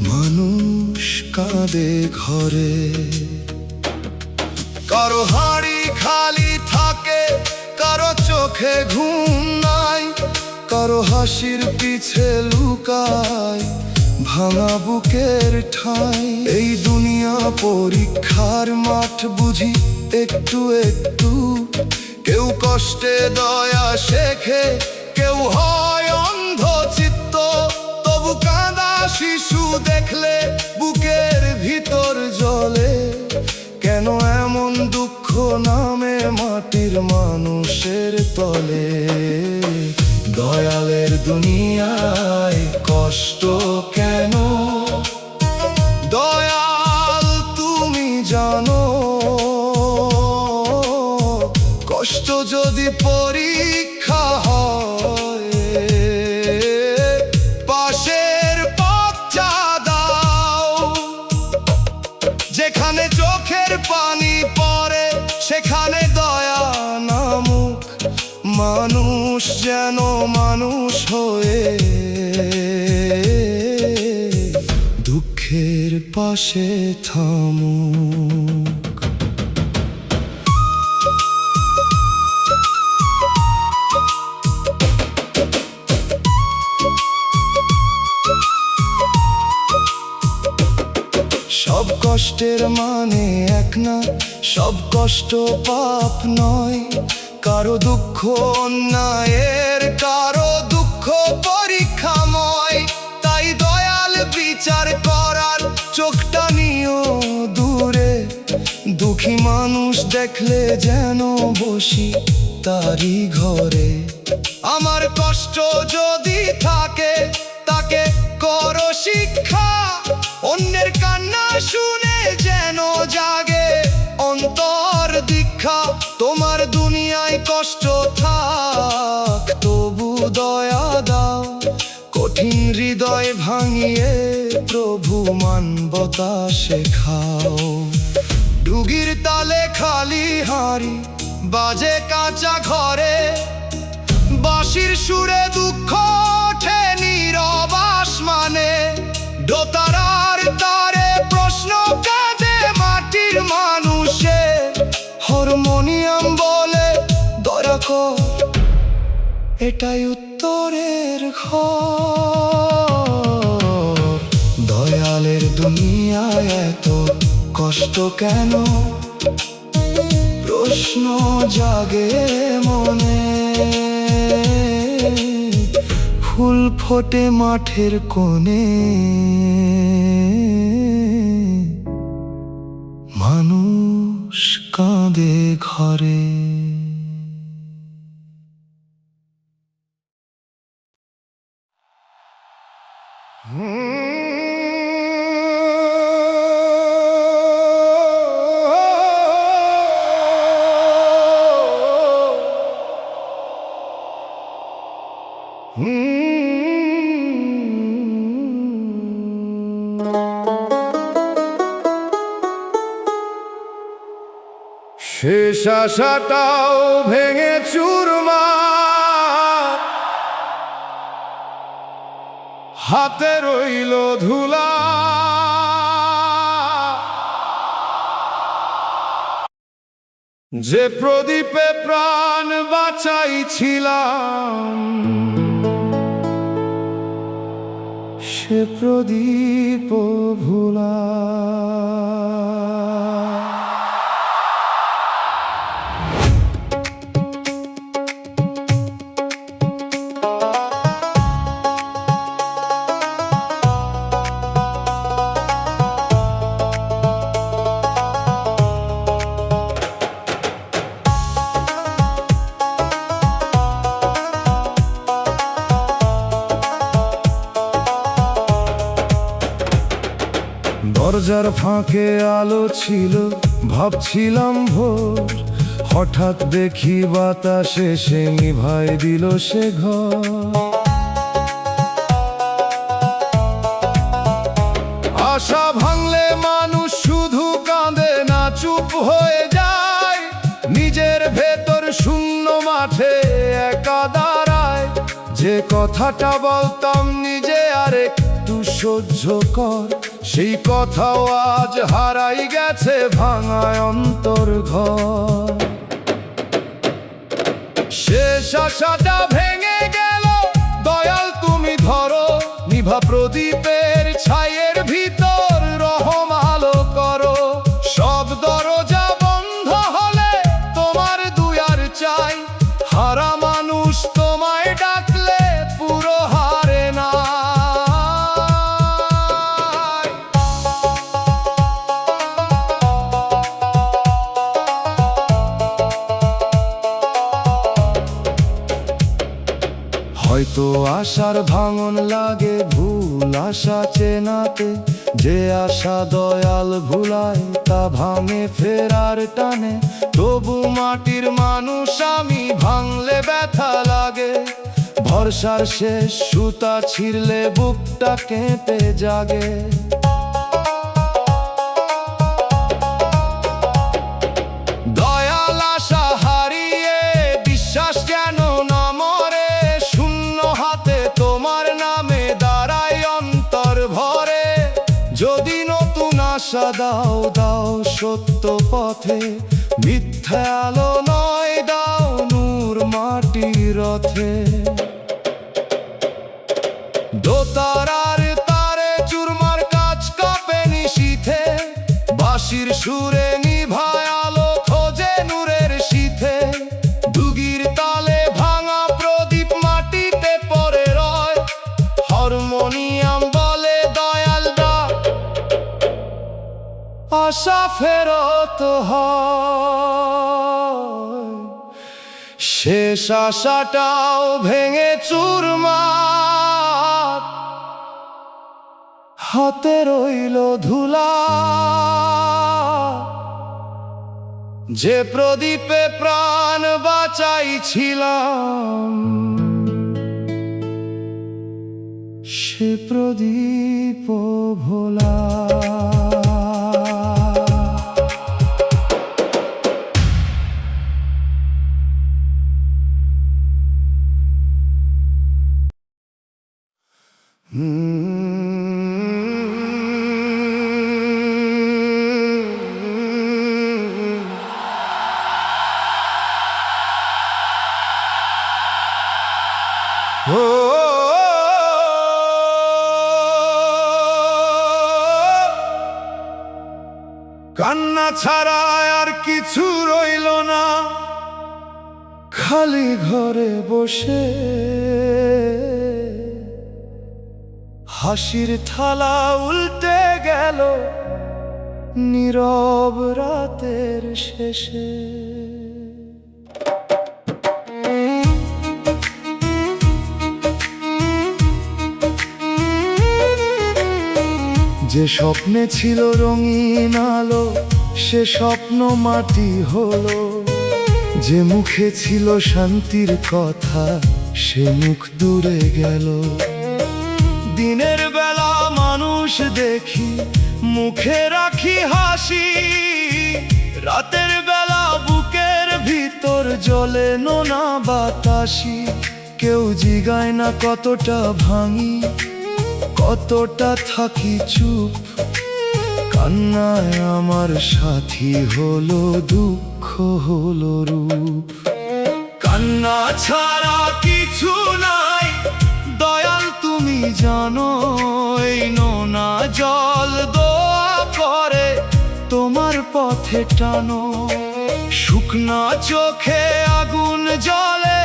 মানুষ কাঁদে ঘরে। কারো হাড়ি খালি থাকে, কারো চোখে ঘুম নাই, কারো হাসির পিছে লুকায় ভাঙা বুকের ঠাই। এই দুনিয়া পরীক্ষার মাঠ বুঝি একটু একটু। কেউ কষ্টে দয়া শেখে, কেউ হয় অন্ধ চিত্ত। তবু কাঁদা শিশু দেখলে বুকের ভিতর জ্বলে। কেন এমন দুঃখ নামে মাটির মানুষের তলে? দয়ালের দুনিয়ায় কষ্ট কেন? দয়াল তুমি জানো, কষ্ট যদি পরীক্ষা হয়, পাশের পথটা দাও। যেখানে চোখের পানি পড়ে সেখানে দয়া নামুক। মানুষ যেন মানুষ হয়ে দুঃখের পাশে থামুক। সব কষ্টের মানে এক না, সব কষ্ট পাপ নয়। কারো দুঃখ অন্যায়ের, কারো দুঃখ পরীক্ষাময়। তাই দয়াল বিচার করার চোখটা নিও দূরে। দুঃখী মানুষ দেখলে যেন বসি তারই ঘরে। আমার কষ্ট যদি থাকে তাকে করো শিক্ষা। অন্যের কান্না শুনে যেন জাগে অন্তর দীক্ষা। তোমার দুনিয়ায় কষ্ট থাক, তবু দয়া দাও। কঠিন হৃদয় ভাঙিয়ে প্রভু মানবতা শেখাও। ডুগির তালে খালি হাঁড়ি বাজে কাঁচা ঘরে। বাঁশির সুরে দুঃখ ওঠে নীরব আসমানে। দোতারার তারে প্রশ্ন কাঁদে মাটির মানুষে। হারমোনিয়াম বলে দয়া কর, এটাই উত্তরের ঘর। দয়ালের দুনিয়ায় এত কষ্ট কেন? প্রশ্ন জাগে মনে। ফুল ফোটে মাঠের কোণে, মানুষ কাঁদে ঘরে। শেষ আশাটাও ভেঙে চুরমার, হাতে রইল ধুলা। যে প্রদীপে প্রাণ বাঁচাইছিলাম, সে প্রদীপ ভোলা। দরজার ফাঁকে আলো ছিল, ভাবছিলাম ভোর। হঠাৎ দেখি বাতাসে সে নিভাই দিল সে ঘর। হয়ে যায়, নিজের ভেতর শূন্য মাঠে একা দাঁড়ায়। যে কথাটা বলতাম নিজে আর একটু সহ্য কর, সেই কথাও আজ হারাই গেছে ভাঙায় অন্তর ঘর। শেষ আশাটা ভেঙে গেল, দয়াল তুমি ধরো, নিভা প্রদীপের ছাইয়ের ভিতর রহম আলো করো। সব দরজা বন্ধ হলে তোমার দুয়ার চাই, হারা মানুষ তোমায় ডাকলে পুরো হারে না। হয়তো আশার ভাঙন লাগে ভুল আশা চেনাতে, যে আশা দয়াল ভুলায় তা ভাঙে ফেরার টানে। তবু মাটির মানুষ আমি, ভাঙলে ব্যথা লাগে। ভরসার শেষ সুতা ছিঁড়লে বুকটা কেঁপে জাগে। দয়াল আশা হারিয়ে বিশ্বাস যেন না মরে, শূন্য হাতে তোমার নামে দাঁড়ায় অন্তর ভরে। যদি নতুন আশা দাও, দাও সত্য পথে, মিথ্যা আলো নয় দাও নূর মাটির রথে। দোতারার তারে চুরমার কাজ কাঁপে নিশীথে, বাঁশির সুরে নিভায় আলো খোঁজে নূরের শীথে। দুগির তালে ভাঙা প্রদীপ মাটিতে পড়ে রয়, হারমোনিয়াম বলে দয়াল ডাক, আশা ফেরত হয়। শেষ আশাটাও ভেঙে চুরমার, হাতে রইল ধুলা। যে প্রদীপে প্রাণ বাঁচাইছিলাম, সে প্রদীপ ভোলা। কান্না ছাড়া আর কিছু রইল না, খালি ঘরে বসে হাসির থালা উল্টে গেল নীরব রাতের শেষে। যে স্বপ্নে ছিল রঙিন আলো, সে স্বপ্ন মাটি হলো। যে মুখে ছিল শান্তির কথা, সে মুখ দূরে গেল। দিনের বেলা মানুষ দেখি, মুখে রাখি হাসি। রাতের বেলা বুকের ভিতর জ্বলে নোনা বাতাসি। কেউ জিগায় না কতটা ভাঙি, কতটা থাকি চুপ। কান্নায় আমার সাথী হলো দুঃখ হলো রূপ। কান্না ছাড়া কিছু নাই, দয়াল তুমি জানো। এই নোনা জল দোয়া করে তোমার পথে টানো। শুকনা চোখে আগুন জ্বলে,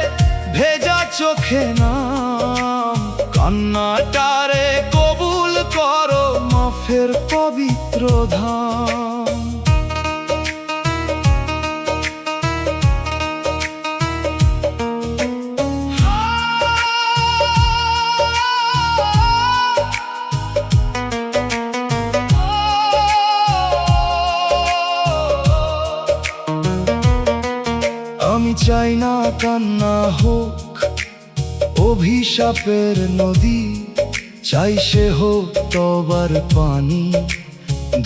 ভেজা চোখে নাম। কান্নাটারে কবুল করো মাফের পবিত্র ধাম। আমি চাই না কান্না হোক অভিশাপের নদী। চাই সে হোক তবার পানি,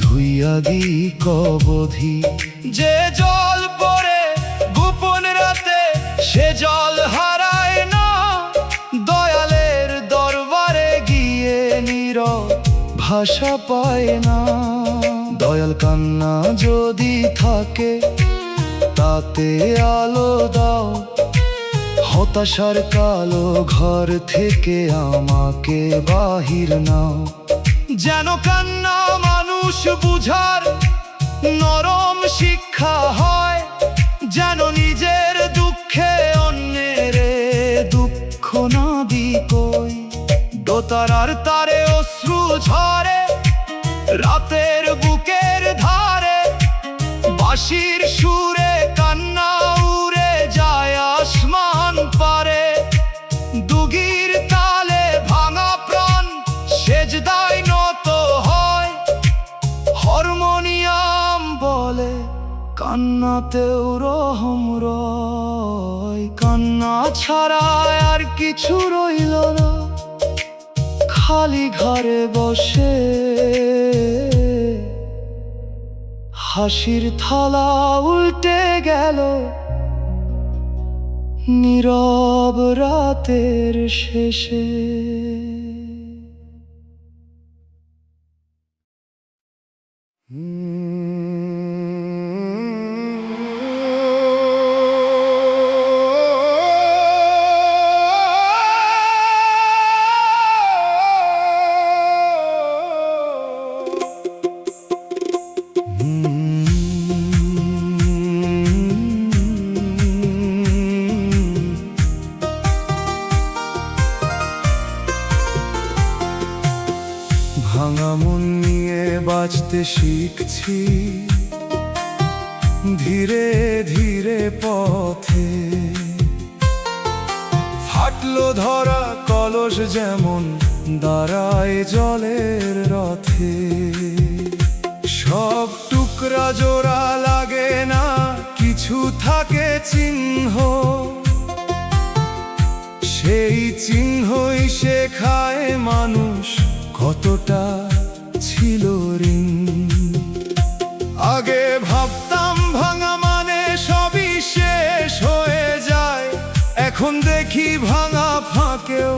ধুইয়া দি কবধি। যে জল পড়ে গোপন রাতে সে জল হারায় না, দয়ালের দরবারে গিয়ে নীরব ভাষা পায় না। দয়াল কান্না যদি থাকে তাতে আলো দাও, হতাশার কালো ঘর থেকে আমাকে বাহির নাও। যেন কান্না মানুষ বুঝার নরম শিক্ষা হয়, যেন নিজের দুঃখে অন্যের দুঃখ না দি কই। দোতারার তারে অশ্রু ঝরে রাতের বুকের ধারে, বাঁশির সুরে কান্না উড়ে যায় আসমান পারে। দুগির তালে ভাঙা প্রাণ সেজদায় নত হয়, হারমোনিয়াম বলে কান্নাতেও রহম রয়। কান্না ছাড়া আর কিছু রইল না, খালি ঘরে বসে হাসির থালা উল্টে গেল নীরব রাতের শেষে। ভাঙা মন নিয়ে বাঁচতে শিখছি ধীরে ধীরে পথে। ফাটলো ধরা কলস যেমন দাঁড়ায় জলের রথে। সব টুকরা জোড়া লাগে না, কিছু থাকে চিহ্ন, সেই চিহ্নই শেখায় মানুষ কতটা ছিল ঋণ। আগে ভাবতাম ভাঙা মানে সবই শেষ হয়ে যায়, এখন দেখি ভাঙা ফাঁকেও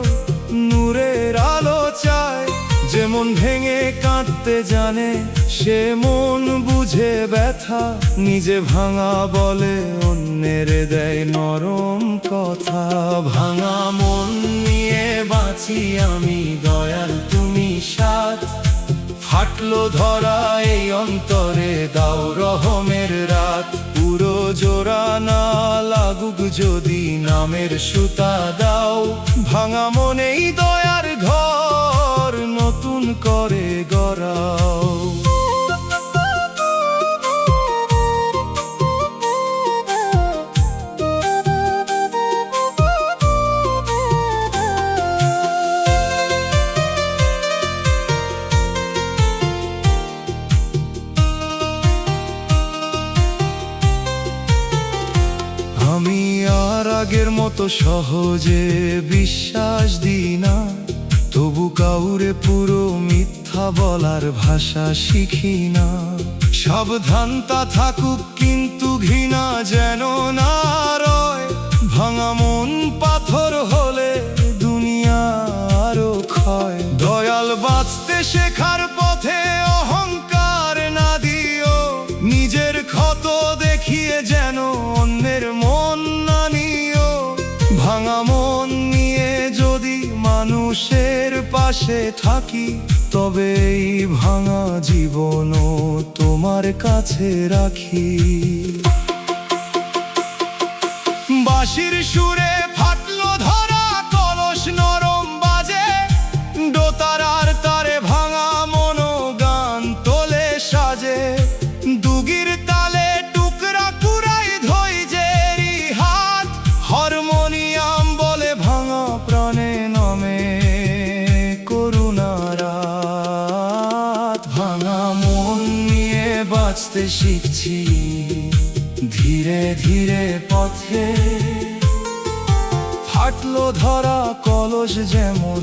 নূরের আলো চায়। যেমন ভেঙে কাঁদতে জানে সে মন বুঝে ব্যথা, নিজে ভাঙা বলে অন্যের দেয় নরম কথা। ভাঙা মন নিয়ে বাঁচি আমি দয়াল তুমি সাথ, ফাটলো ধরা এই অন্তরে দাও রহমের রাত। পুরো জোড়া না লাগুক যদি নামের সুতা দাও, ভাঙা মনেই দয়ার ঘর নতুন করে গড়াও। আমি আর আগের মতো সহজে বিশ্বাস দিই না, তবু কাউরে পুরো মিথ্যা বলার ভাষা শিখি না। সাবধানতা থাকুক কিন্তু ঘৃণা যেন না রয়, ভাঙা মন পাথর হলে দুনিয়া আরো ক্ষয়। দয়াল বাঁচতে শেখার পথে অহংকার না দিও, নিজের ক্ষত দেখিয়ে যেন অন্যের মন না নিও। ভাঙা মন নিয়ে যদি মানুষের পাশে থাকি, তবে এই ভাঙা জীবনও তোমার কাছে রাখি। বাঁশির সুরে ফাটলো ধরা কলস নরম বাজে, দোতারার তারে ভাঙা মনো গান তোলে সাজে। দুগির তালে টুকরা কুড়াই ধৈর্যেরই হাত, হারমোনিয়াম বলে ভাঙা প্রাণে নামে করুণার রাত। ভাঙা মন নিয়ে বাঁচতে শিখছি ধীরে ধীরে পথে। ফাটলো ধরা কলস যেমন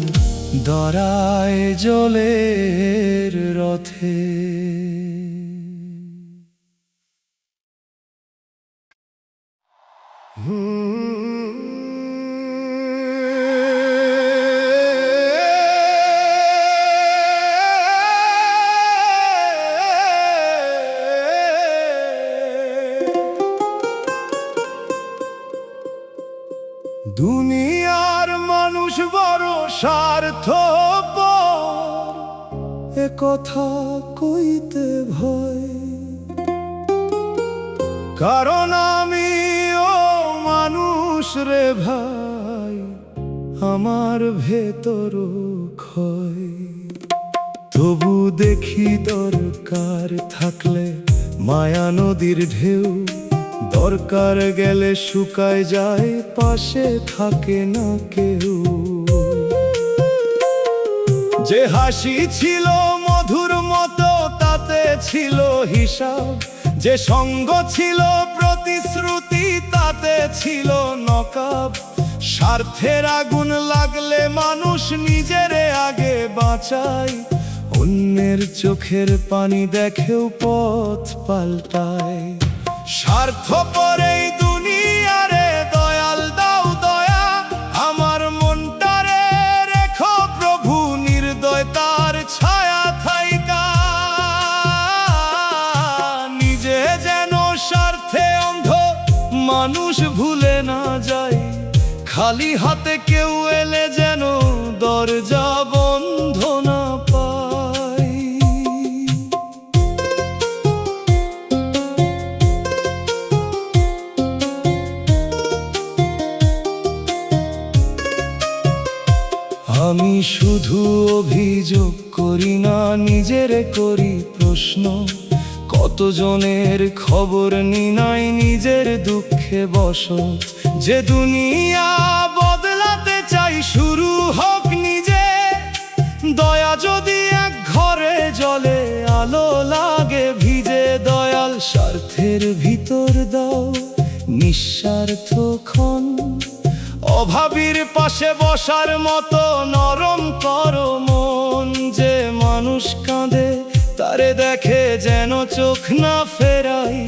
দাঁড়ায় জলের রথে। দুনিয়ার মানুষ বড় স্বার্থপর, এ কথা কইতে ভয়, কারণ আমিও মানুষ রে ভাই, আমার ভেতর ক্ষয়। তবু দেখি দরকার থাকলে মায়া নদীর ঢেউ, দরকার গেলে শুকায় যায়, পাশে থাকে না কেউ। যে হাসি ছিল মধুর মতো তাতে ছিল হিসাব, যে সঙ্গ ছিল প্রতিশ্রুতি তাতে ছিল নকাব। স্বার্থের আগুন লাগলে মানুষ নিজের আগে বাঁচায়, অন্যের চোখের পানি দেখেও পথ পাল্টায়। স্বার্থপর এই দুনিয়ারে দয়াল দাও দয়া, আমার মনটারে রেখো প্রভু নির্দয়তার ছায়া থাইকা। নিজে যেন স্বার্থে অন্ধ মানুষ ভুলে না যায়, খালি হাতে কেউ এলে যেন দরজা বন্ধ না পায়। আমি শুধু অভিযোগ করি না, নিজের করি প্রশ্ন। কতজনের খবর নি নাই নিজের দুঃখে বসত। যে দুনিয়া বদলাতে চাই শুরু হোক নিজে, দয়া যদি এক ঘরে জলে আলো লাগে ভিজে। দয়াল স্বার্থের ভিতর দাও নিঃস্বার্থ ক্ষণ, অভাবীর পাশে বসার মতো নরম করো মন। যে মানুষ কাঁদে তারে দেখে যেন চোখ না ফেরাই,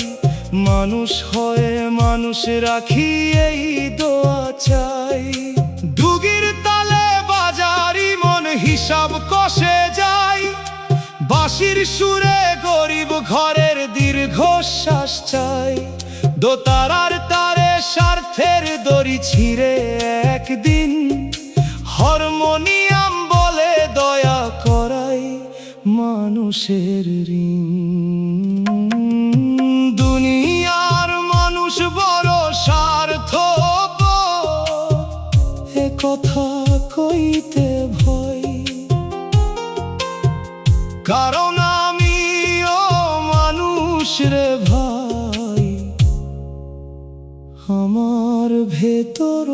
মানুষ হয়ে মানুষ রাখি এই দোয়া চাই। ডুগির তালে বাজারি মন হিসাব কষে যায়, বাঁশির সুরে গরিব ঘরের দীর্ঘশ্বাস চাই। দোতারার তারে স্বার্থের দড়ি ছিঁড়ে একদিন, হারমোনিয়াম বলে দয়া করাই মানুষের ঋণ। দুনিয়ার মানুষ বড় স্বার্থপর, এ কথা কইতে ভয়, কারণ আমিও মানুষ রে ভাই, আমার ভেতর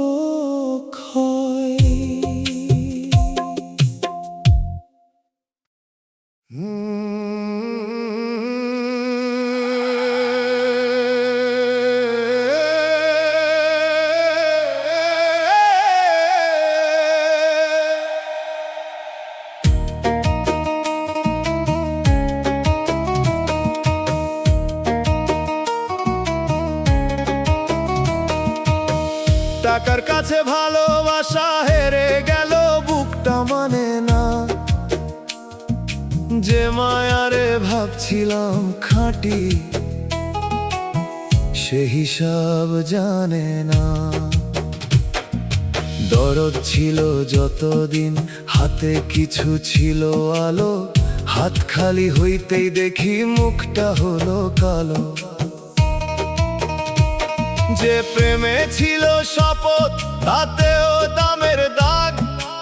ক্ষয়। টাকার কাছে ভালোবাসা হেরে গেল, বুকটা মানে না। যে মায়ারে ভাবছিলাম খাঁটি, সে হিসাব জানে না। দরদ ছিল যতদিন হাতে কিছু ছিল আলো, হাত খালি হইতেই দেখি মুখটা হলো কালো। যে প্রেমে ছিল শপথ তাতেও দামের দাগ,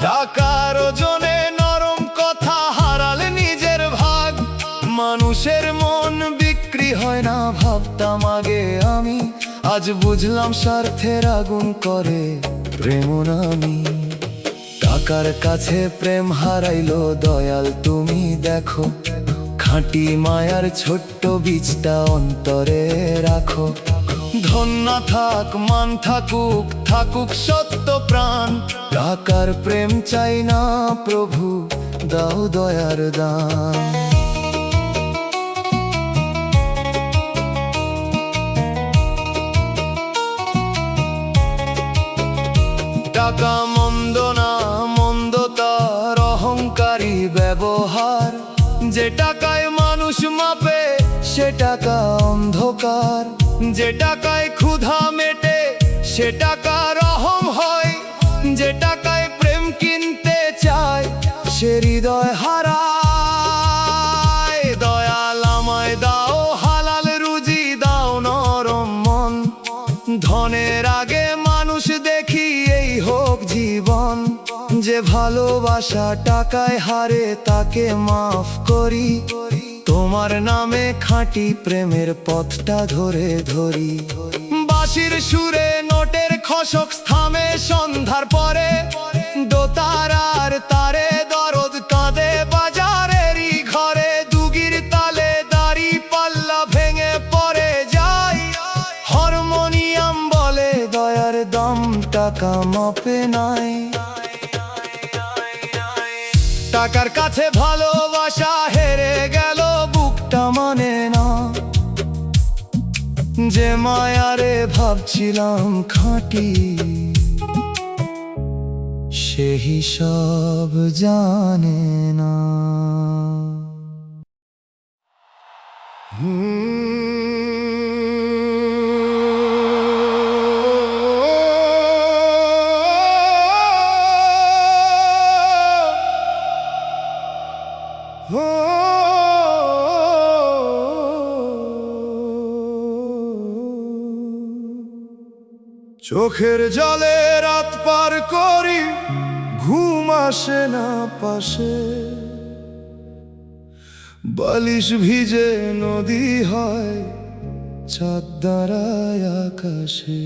টাকার ওজনে নরম কথা হারালে নিজের ভাগ। মানুষের মন বিক্রি হয় না ভাবতাম আগে আমি, আজ বুঝলাম স্বার্থের আগুন করে প্রেম নামি। টাকার কাছে প্রেম হারাইলো দয়াল তুমি দেখো, খাঁটি মায়ার ছোট্ট বীজটা অন্তরে রাখো। ধন্য থাক মান থাকুক থাকুক সত্য প্রাণ, টাকার প্রেম চাই না প্রভু দাও দয়ার দান। টাকা মন্দ না, মন্দ তার অহংকারী ব্যবহার। যে টাকায় মানুষ মাপে সে টাকা অন্ধকার। যে টাকায় ক্ষুধা মেটে সে টাকা রহম হয়। যে টাকায় প্রেম কিনতে চায় সে হৃদয় হারায়। দয়াল আমায় দাও হালাল রুজি, দাও নরম মন। ধনের আগে মানুষ দেখি, এই হোক জীবন। যে ভালোবাসা টাকায় হারে তাকে মাফ করি। তোমার নামে খাঁটি প্রেমের পথটা ধরে ধরি। বাঁশির সুরে নোটের খসক থামে সন্ধ্যার পরে। দোতারার তারে দরদ কাঁদে বাজারেরই ঘরে। দুগির তালে দাড়ি পাল্লা ভেঙে পড়ে যায়। হারমোনিয়াম বলে দয়ার দাম টাকা মাপে নাই। টাকার কাছে ভালোবাসা হেরে গেল, বুকটা মানে না। যে মায়ারে ভাবছিলাম খাঁটি, সে হিসাব জানে না। চোখের জলে রাত পার করি, ঘুম আসে না পাশে। বালিশ ভিজে নদী হয়, চাঁদ দাঁড়ায় আকাশে।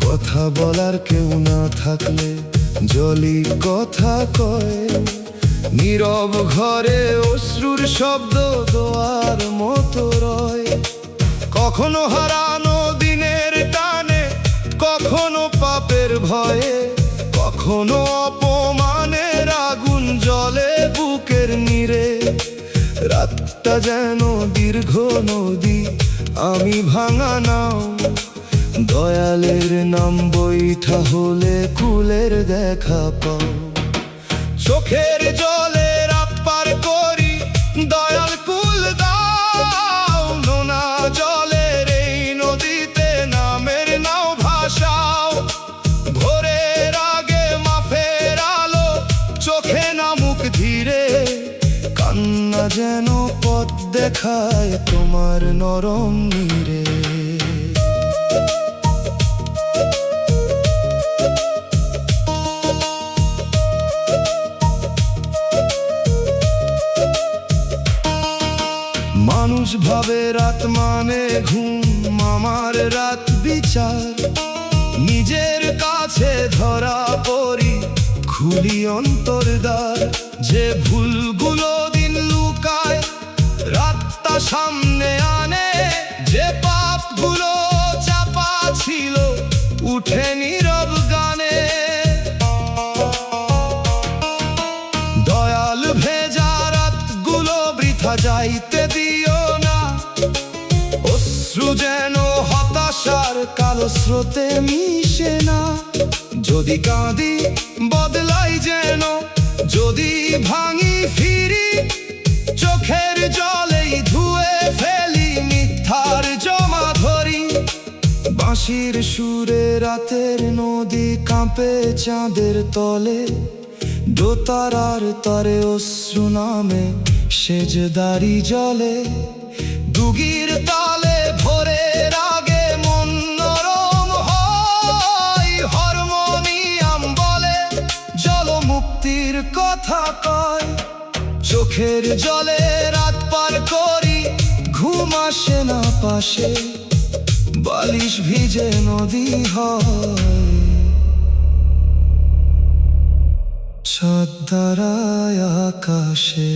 কথা বলার কেউ না থাকলে জলি কথা কয়। নীরব ঘরে অশ্রুর শব্দ দোয়ার মতো রয়। কখনো হারানো দিনের টানে, কখনো পাপের ভয়ে, কখনো অপমানের আগুন জ্বলে বুকের নীড়ে। রাতটা যেন দীর্ঘ নদী, আমি ভাঙা নাও। দয়ালের নাম বৈঠা হলে কুলের দেখা পাও। চোখের জলে রাত পার করি, দয়াল কুল দাও। নোনা জলের এই নদীতে নামের নাও ভাসাও। ভোরের আগে মাফের আলো চোখে নামুক ধীরে। কান্না যেন পথ দেখায় তোমার নরম নীরে। মানুষ ভাবে রাত মানে ঘুম, আমার রাত বিচার। নিজের কাছে ধরা পড়ি, খুলি অন্তর্দ্বার। যে ভুলগুলো দিন লুকায়, রাতটা সামনে আনে। যে পাপগুলো চাপা ছিল, উঠে নীরব গানে। দয়াল ভেজা রাতগুলো বৃথা যাইতে দিও না। অশ্রু যেন হতাশার কালো স্রোতে মিশে না। যদি কাঁদি বদলাই যেন, যদি ভাঙি ফিরি। চোখের জলেই ধুয়ে ফেলি মিথ্যার জমা ধরি। বাঁশির সুরে রাতের নদী কাঁপে চাঁদের তলে। দোতারার তারে অশ্রু নামে সেজদারি জলে। দুগির তালে ভোরের আগে মন নরম হয়। হারমোনিয়াম বলে জলমুক্তির কথা কয়। চোখের জলে রাত পার করি, ঘুম আসে না পাশে। বালিশ ভিজে নদী হয়, চাঁদ দাঁড়ায় আকাশে।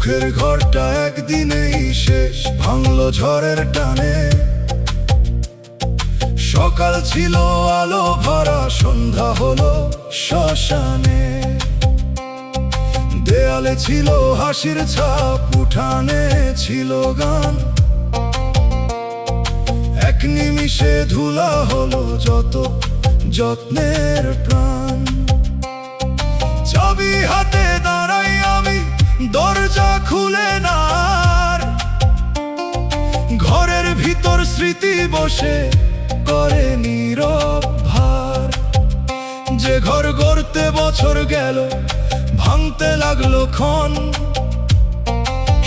সুখের ঘরটা একদিনেই শেষ ভাঙলো ঝড়ের টানে। সকাল ছিল আলো ভরা, সন্ধ্যা হলো শ্মশানে। দেয়ালে ছিল হাসির ছাপ, উঠানে ছিল গান। এক নিমিষে ধুলা হলো যত যত্নের প্রাণ। চাবি হাতে দাঁড়াই আমি, দরজা খুলে না আর। ঘরের ভিতর স্মৃতি বসে করে নীরব ভার। যে ঘর গড়তে বছর গেল, ভাঙতে লাগলো ক্ষণ।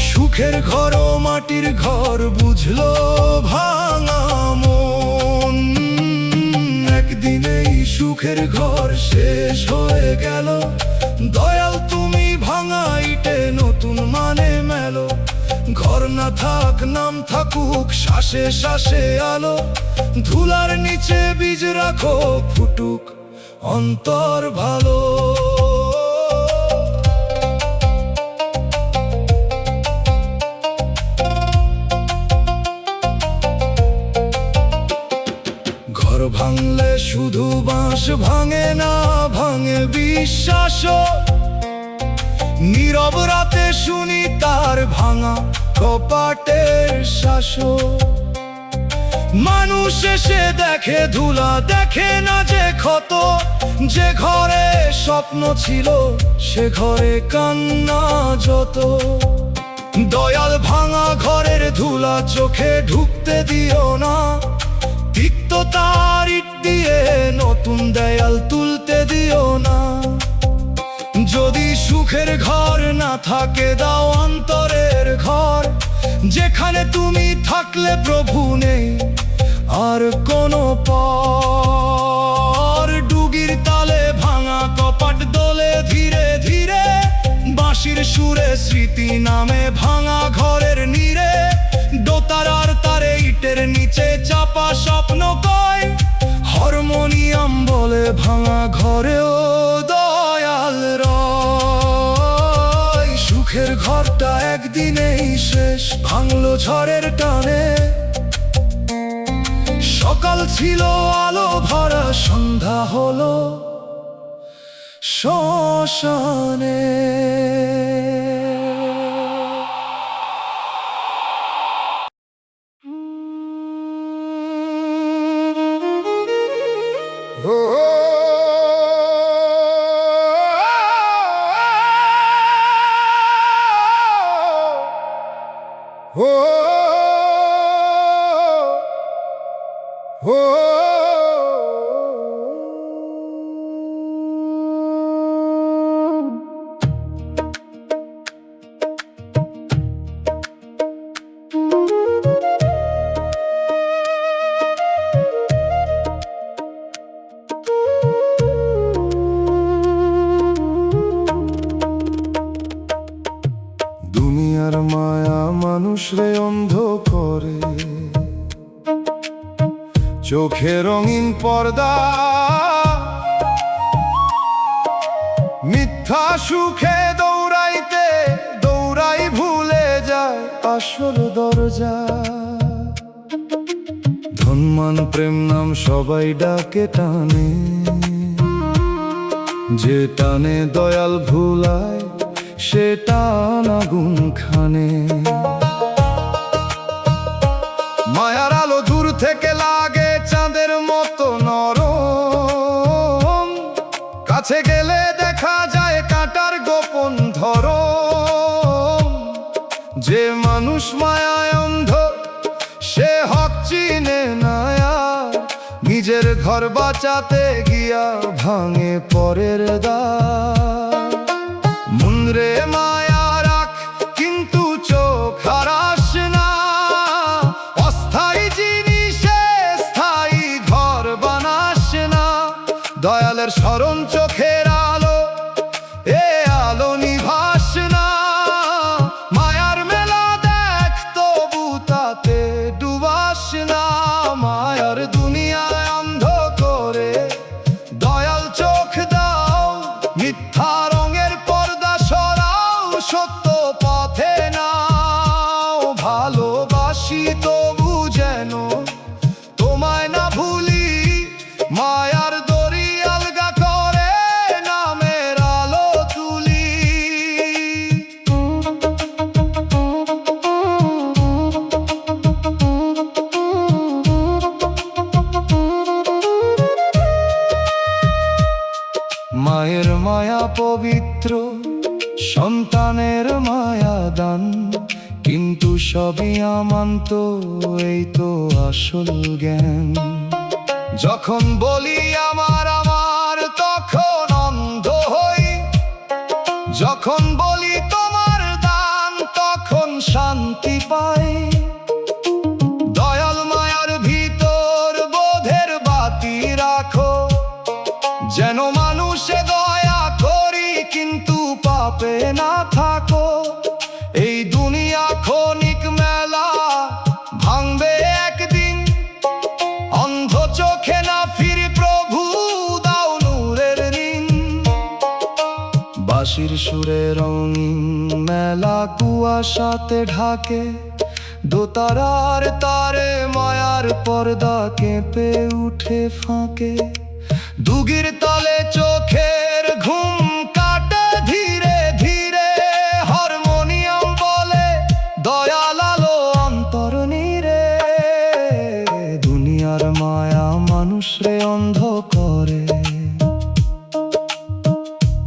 সুখের ঘর ও মাটির ঘর বুঝলো ভাঙা মন। একদিনেই সুখের ঘর শেষ হয়ে গেল। দয়াল তুমি ভাঙা ইটে নতুন মানে মেলো। ঘর না থাক নাম থাকুক, শ্বাসে শ্বাসে আলো। ধুলার নিচে বীজ রাখো, ফুটুক অন্তর ভালো। ঘর ভাঙলে শুধু বাঁশ ভাঙে না, ভাঙে বিশ্বাসও। নীরব রাতে শুনি তার ভাঙা কপাটের শাসো। মানুষ এসে দেখে ধুলা, দেখে না যে ক্ষত। যে ঘরে স্বপ্ন ছিল, সে ঘরে কান্না যত। দয়াল ভাঙা ঘরের ধুলা চোখে ঢুকতে দিও না। তিক্ততার ইট দিয়ে নতুন দেয়াল তুলতে দিও না। যদি সুখের ঘর না থাকে, দাও অন্তরের ঘর। যেখানে তুমি থাকলে প্রভু নেই আর কোনো পর। ডুগির তালে ভাঙা কপাট দোলে ধীরে ধীরে। বাঁশির সুরে স্মৃতি নামে ভাঙা ঘরের নীড়ে। দোতারার তারে ইটের নিচে চাপা স্বপ্ন কয়। হারমোনিয়াম বলে ভাঙা ঘরেও দয়াল রয়। সুখের ঘরটা একদিনেই শেষ ভাঙলো ঝড়ের টানে। সকাল ছিল আলো ভরা, সন্ধ্যা হলো শ্মশানে। দুনিয়ার মায়া মানুষরে অন্ধ করে। চোখে রঙিন পর্দা, মিথ্যা সুখে দৌড়াইতে দৌড়াই ভুলে যায় আসল দরজা। ধনমান প্রেম নাম সবাই ডাকে টানে। যে টানে দয়াল ভুলায়, সে টান আগুন খানে। মায়ার আলো দূর থেকে লাগে চাঁদের মতো নরম। কাছে গেলে দেখা যায় কাঁটার গোপন ধরম। যে মানুষ মায়ায় অন্ধ, সে হক চিনে না আর। নিজের ঘর বাঁচাতে গিয়া ভাঙে পরের দ্বার। মুন্দ্রে মায়া রাখ, কিন্তু চোখ হারাস না। অস্থায়ী জিনিসে স্থায়ী ঘর বানাস না। দয়ালের স্মরণ চোখের আলো, এ আলো নিভাস না। মায়ার মেলা দেখ, তবু তাতে ডুবাস না। মায়ার দুনিয়ায় অন্ধ করে দয়াল চোখ দাও। মিথ্যা রঙের পর্দা সরাও, প্রাণের মায়া দান, কিন্তু সবই আমান্ত, এই তো আসল জ্ঞান। যখন বলি আমার আমার তখন অন্ধ হই, যখন বলি তোমার দান তখন শান্তি পাই। দয়াল মায়ার ভিতর বোধের বাতি রাখো, যেন মানুষে দয়া করি কিন্তু পাপে না থাকো। এই দুনিয়া ক্ষণিক মেলা, ভাঙবে একদিন, অন্ধ চোখে না ফিরি প্রভু দাও নূরের ঋণ। বাঁশির সুরে রঙিন মেলা কুয়াশাতে ঢাকে, দোতারার তারে মায়ার পর্দা কেঁপে উঠে ফাঁকে। দুগির তলে চোখের ঘুম কাটে ধীরে ধীরে, হারমোনিয়াম বলে দয়াল আলো অন্তর নীরে। দুনিয়ার মায়া মানুষরে অন্ধ করে,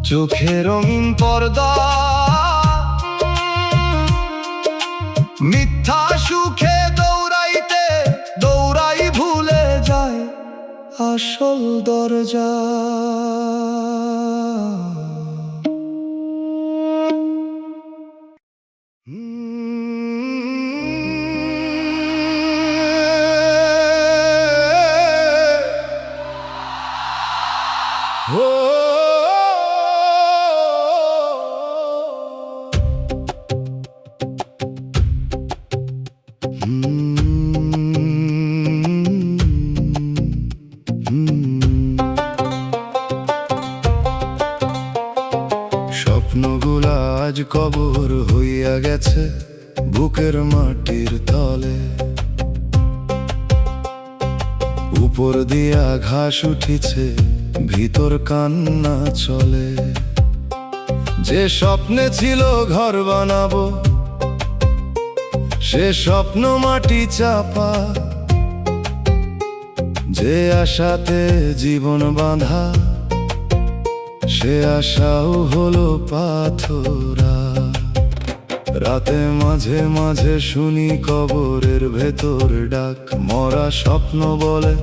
চোখে রঙিন পর্দা, মিথ্যা সুখে দৌড়াইতে দৌড়াই ভুলে যায় আসল দরজা। স্বপ্নগুলা আজ কবর হইয়া গেছে বুকের মাটির তলে। উপর দিয়া ঘাস উঠিছে, ভিতর কান্না চলে। যে স্বপ্নে ছিল ঘর বানাবো, সে স্বপ্ন মাটি চাপা। যে আশাতে জীবন বাঁধা, সে আশাও হলো পাথরা। রাতে মাঝে মাঝে শুনি কবরের ভেতর ডাক, মরা স্বপ্ন বলে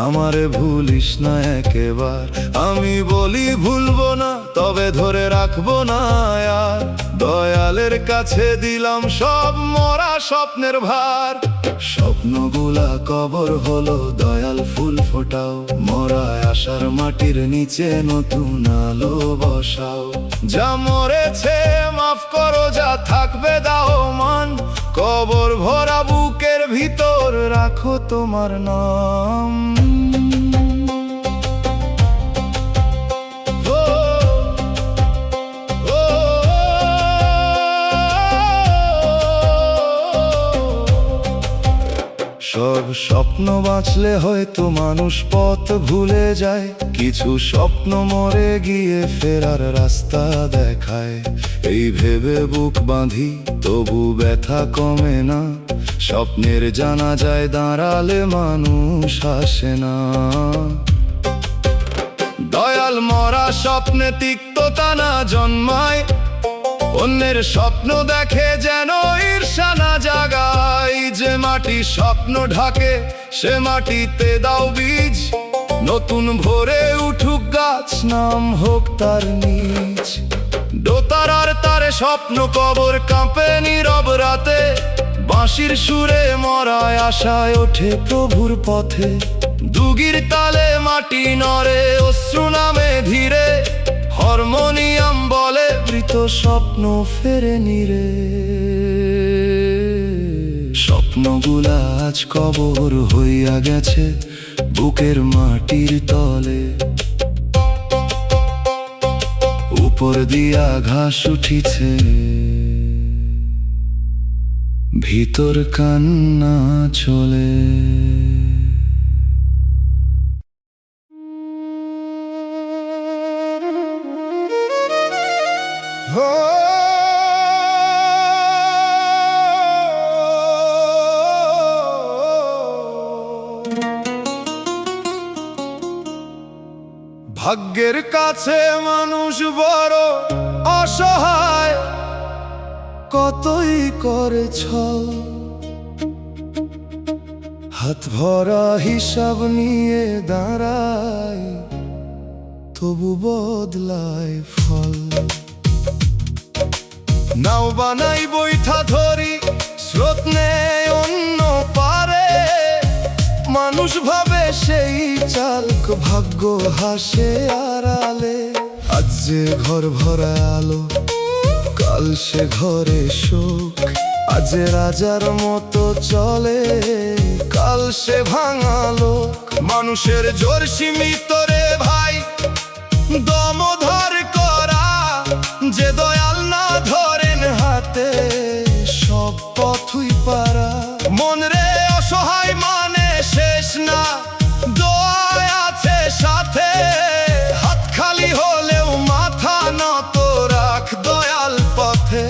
আমারে ভুলিস না একেবার। আমি বলি ভুলবো না, তবে ধরে রাখবো না আর। দয়ালের কাছে দিলাম সব মরা স্বপ্নের ভার। স্বপ্নগুলা কবর হলো, দয়াল ফুল ফোটাও। মরা আশার মাটির নিচে নতুন আলো বসাও। যা মরেছে মাফ করো, যা থাকবে দাও মান। কবর ভরা বুকের ভিতর রাখো তোমার নাম। সব স্বপ্ন বাঁচলে হয়তো মানুষ পথ ভুলে যায়, কিছু স্বপ্ন মরে গিয়ে ফেরার রাস্তা দেখায়। এই ভেবে বুক বাঁধি তবু ব্যথা কমে না, স্বপ্নের জানাজায় দাঁড়ালে মানুষ আসে না। দয়াল মরা স্বপ্নে তিক্ততা না জন্মায়, অন্যের স্বপ্ন দেখে যেন ঈর্ষা না জাগায়। যে মাটি স্বপ্ন ঢাকে, সে মাটিতে দাও বীজ। নতুন ভোরে উঠুক গাছ, নাম হোক তার নিজ। দোতারার তারে স্বপ্ন কবর কাঁপে নীরব রাতে। বাঁশির সুরে মরায় আশায় ওঠে প্রভুর পথে। দুগির তালে মাটি নড়ে, অশ্রু নামে ধীরে। হারমোনিয়াম বলে মৃত স্বপ্ন ফেরে নিরে। স্বপ্নগুলা আজ কবর হইয়া গেছে বুকের মাটির তলে। উপর দিয়া ঘাস উঠিছে, ভিতর কান্না চলে। ভাগ্যের কাছে মানুষ বড় অসহায়, কতই করে ছল। হাত ভরা হিসাব নিয়ে দাঁড়ায়, তবু বদলায় ফল। নাও বানাই বৈঠা ধরি, স্রোত নেয় অন্য পারে। মানুষ ভাবে সেই চালক, ভাগ্য হাসে আড়ালে। আজ যে ঘর ভরা আলো, কাল সে ঘরে শোক। আজ রাজার মতো চলে, কাল সে ভাঙালো। মানুষের জোর সীমিত রে ভাই, দম ধর করা। যে দয়াল না ধরেন হাতে, সব পথই পারা। মন রে অসহায় মানে শেষ না, দোয়া আছে সাথে। হাত খালি হলেও মাথা নত রাখ দয়াল পথে।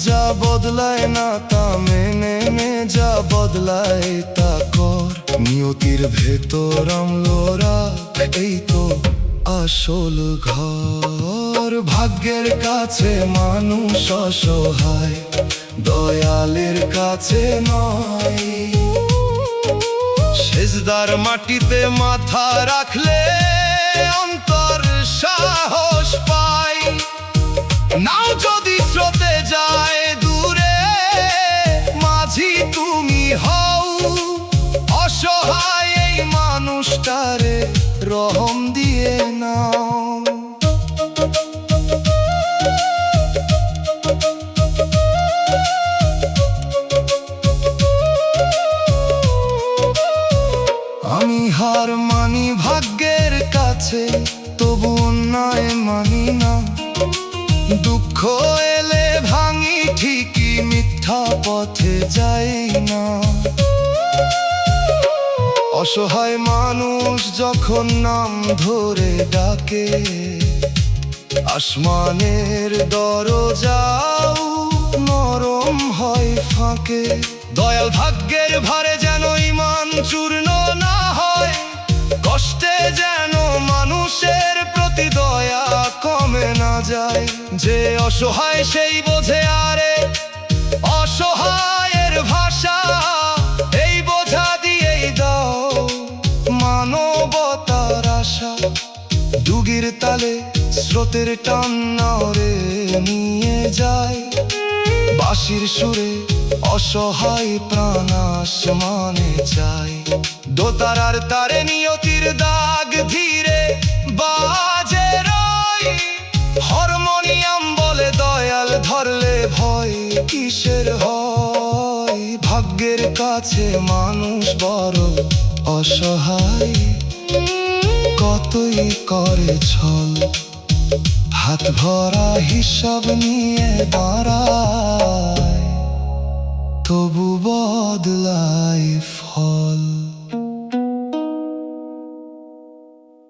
যা বদলায় না তা মেনে নে, যা বদলায় তা কর। নিয়তির ভেতর আমলোরা, এই তো আসল ঘর। ভাগ্যের কাছে মানুষ অসহায়, দয়ালের কাছে নয়। সেজদার মাটিতে মাথা রাখলে অন্তর সাহস পায়। নাও যদি স্রোতে যায় দূরে, মাঝি তুমি হও। অসহায় এই মানুষটারে রহম দিয়ে নাও। আমি হার মানি ভাগ্যের কাছে, তবু অন্যায় মানি না। দুঃখ এলে ভাঙি ঠিকই, মিথ্যা পথে যাই না। অসহায় মানুষ যখন নাম ধরে ডাকে, আসমানের দরজাও নরম হয় ফাঁকে। দয়াল ভাগ্যের ভারে যেন ইমান চূর্ণ না হয়, কষ্টে যেন মানুষের প্রতি দয়া কমে না যায়। যে অসহায় সেই বোঝে আরে অসহায়ের ভাষা। এই বোঝা দিয়েই দাও মানবতার আশা। ডুগির তালে স্রোতের টান নাওরে নিয়ে যায়, বাঁশির সুরে অসহায় প্রাণ আসমানে চায়। দোতারার তারে নিয়তির দাগ ধীরে বাজে রয়। হারমোনিয়াম বলে দয়াল ধরলে ভয় কিসের হয়। ভাগ্যের কাছে মানুষ বড় অসহায়, কতই করে ছল। হাত ভরা হিসাব নিয়ে দাঁড়ায়, তবু বদলায় ফল।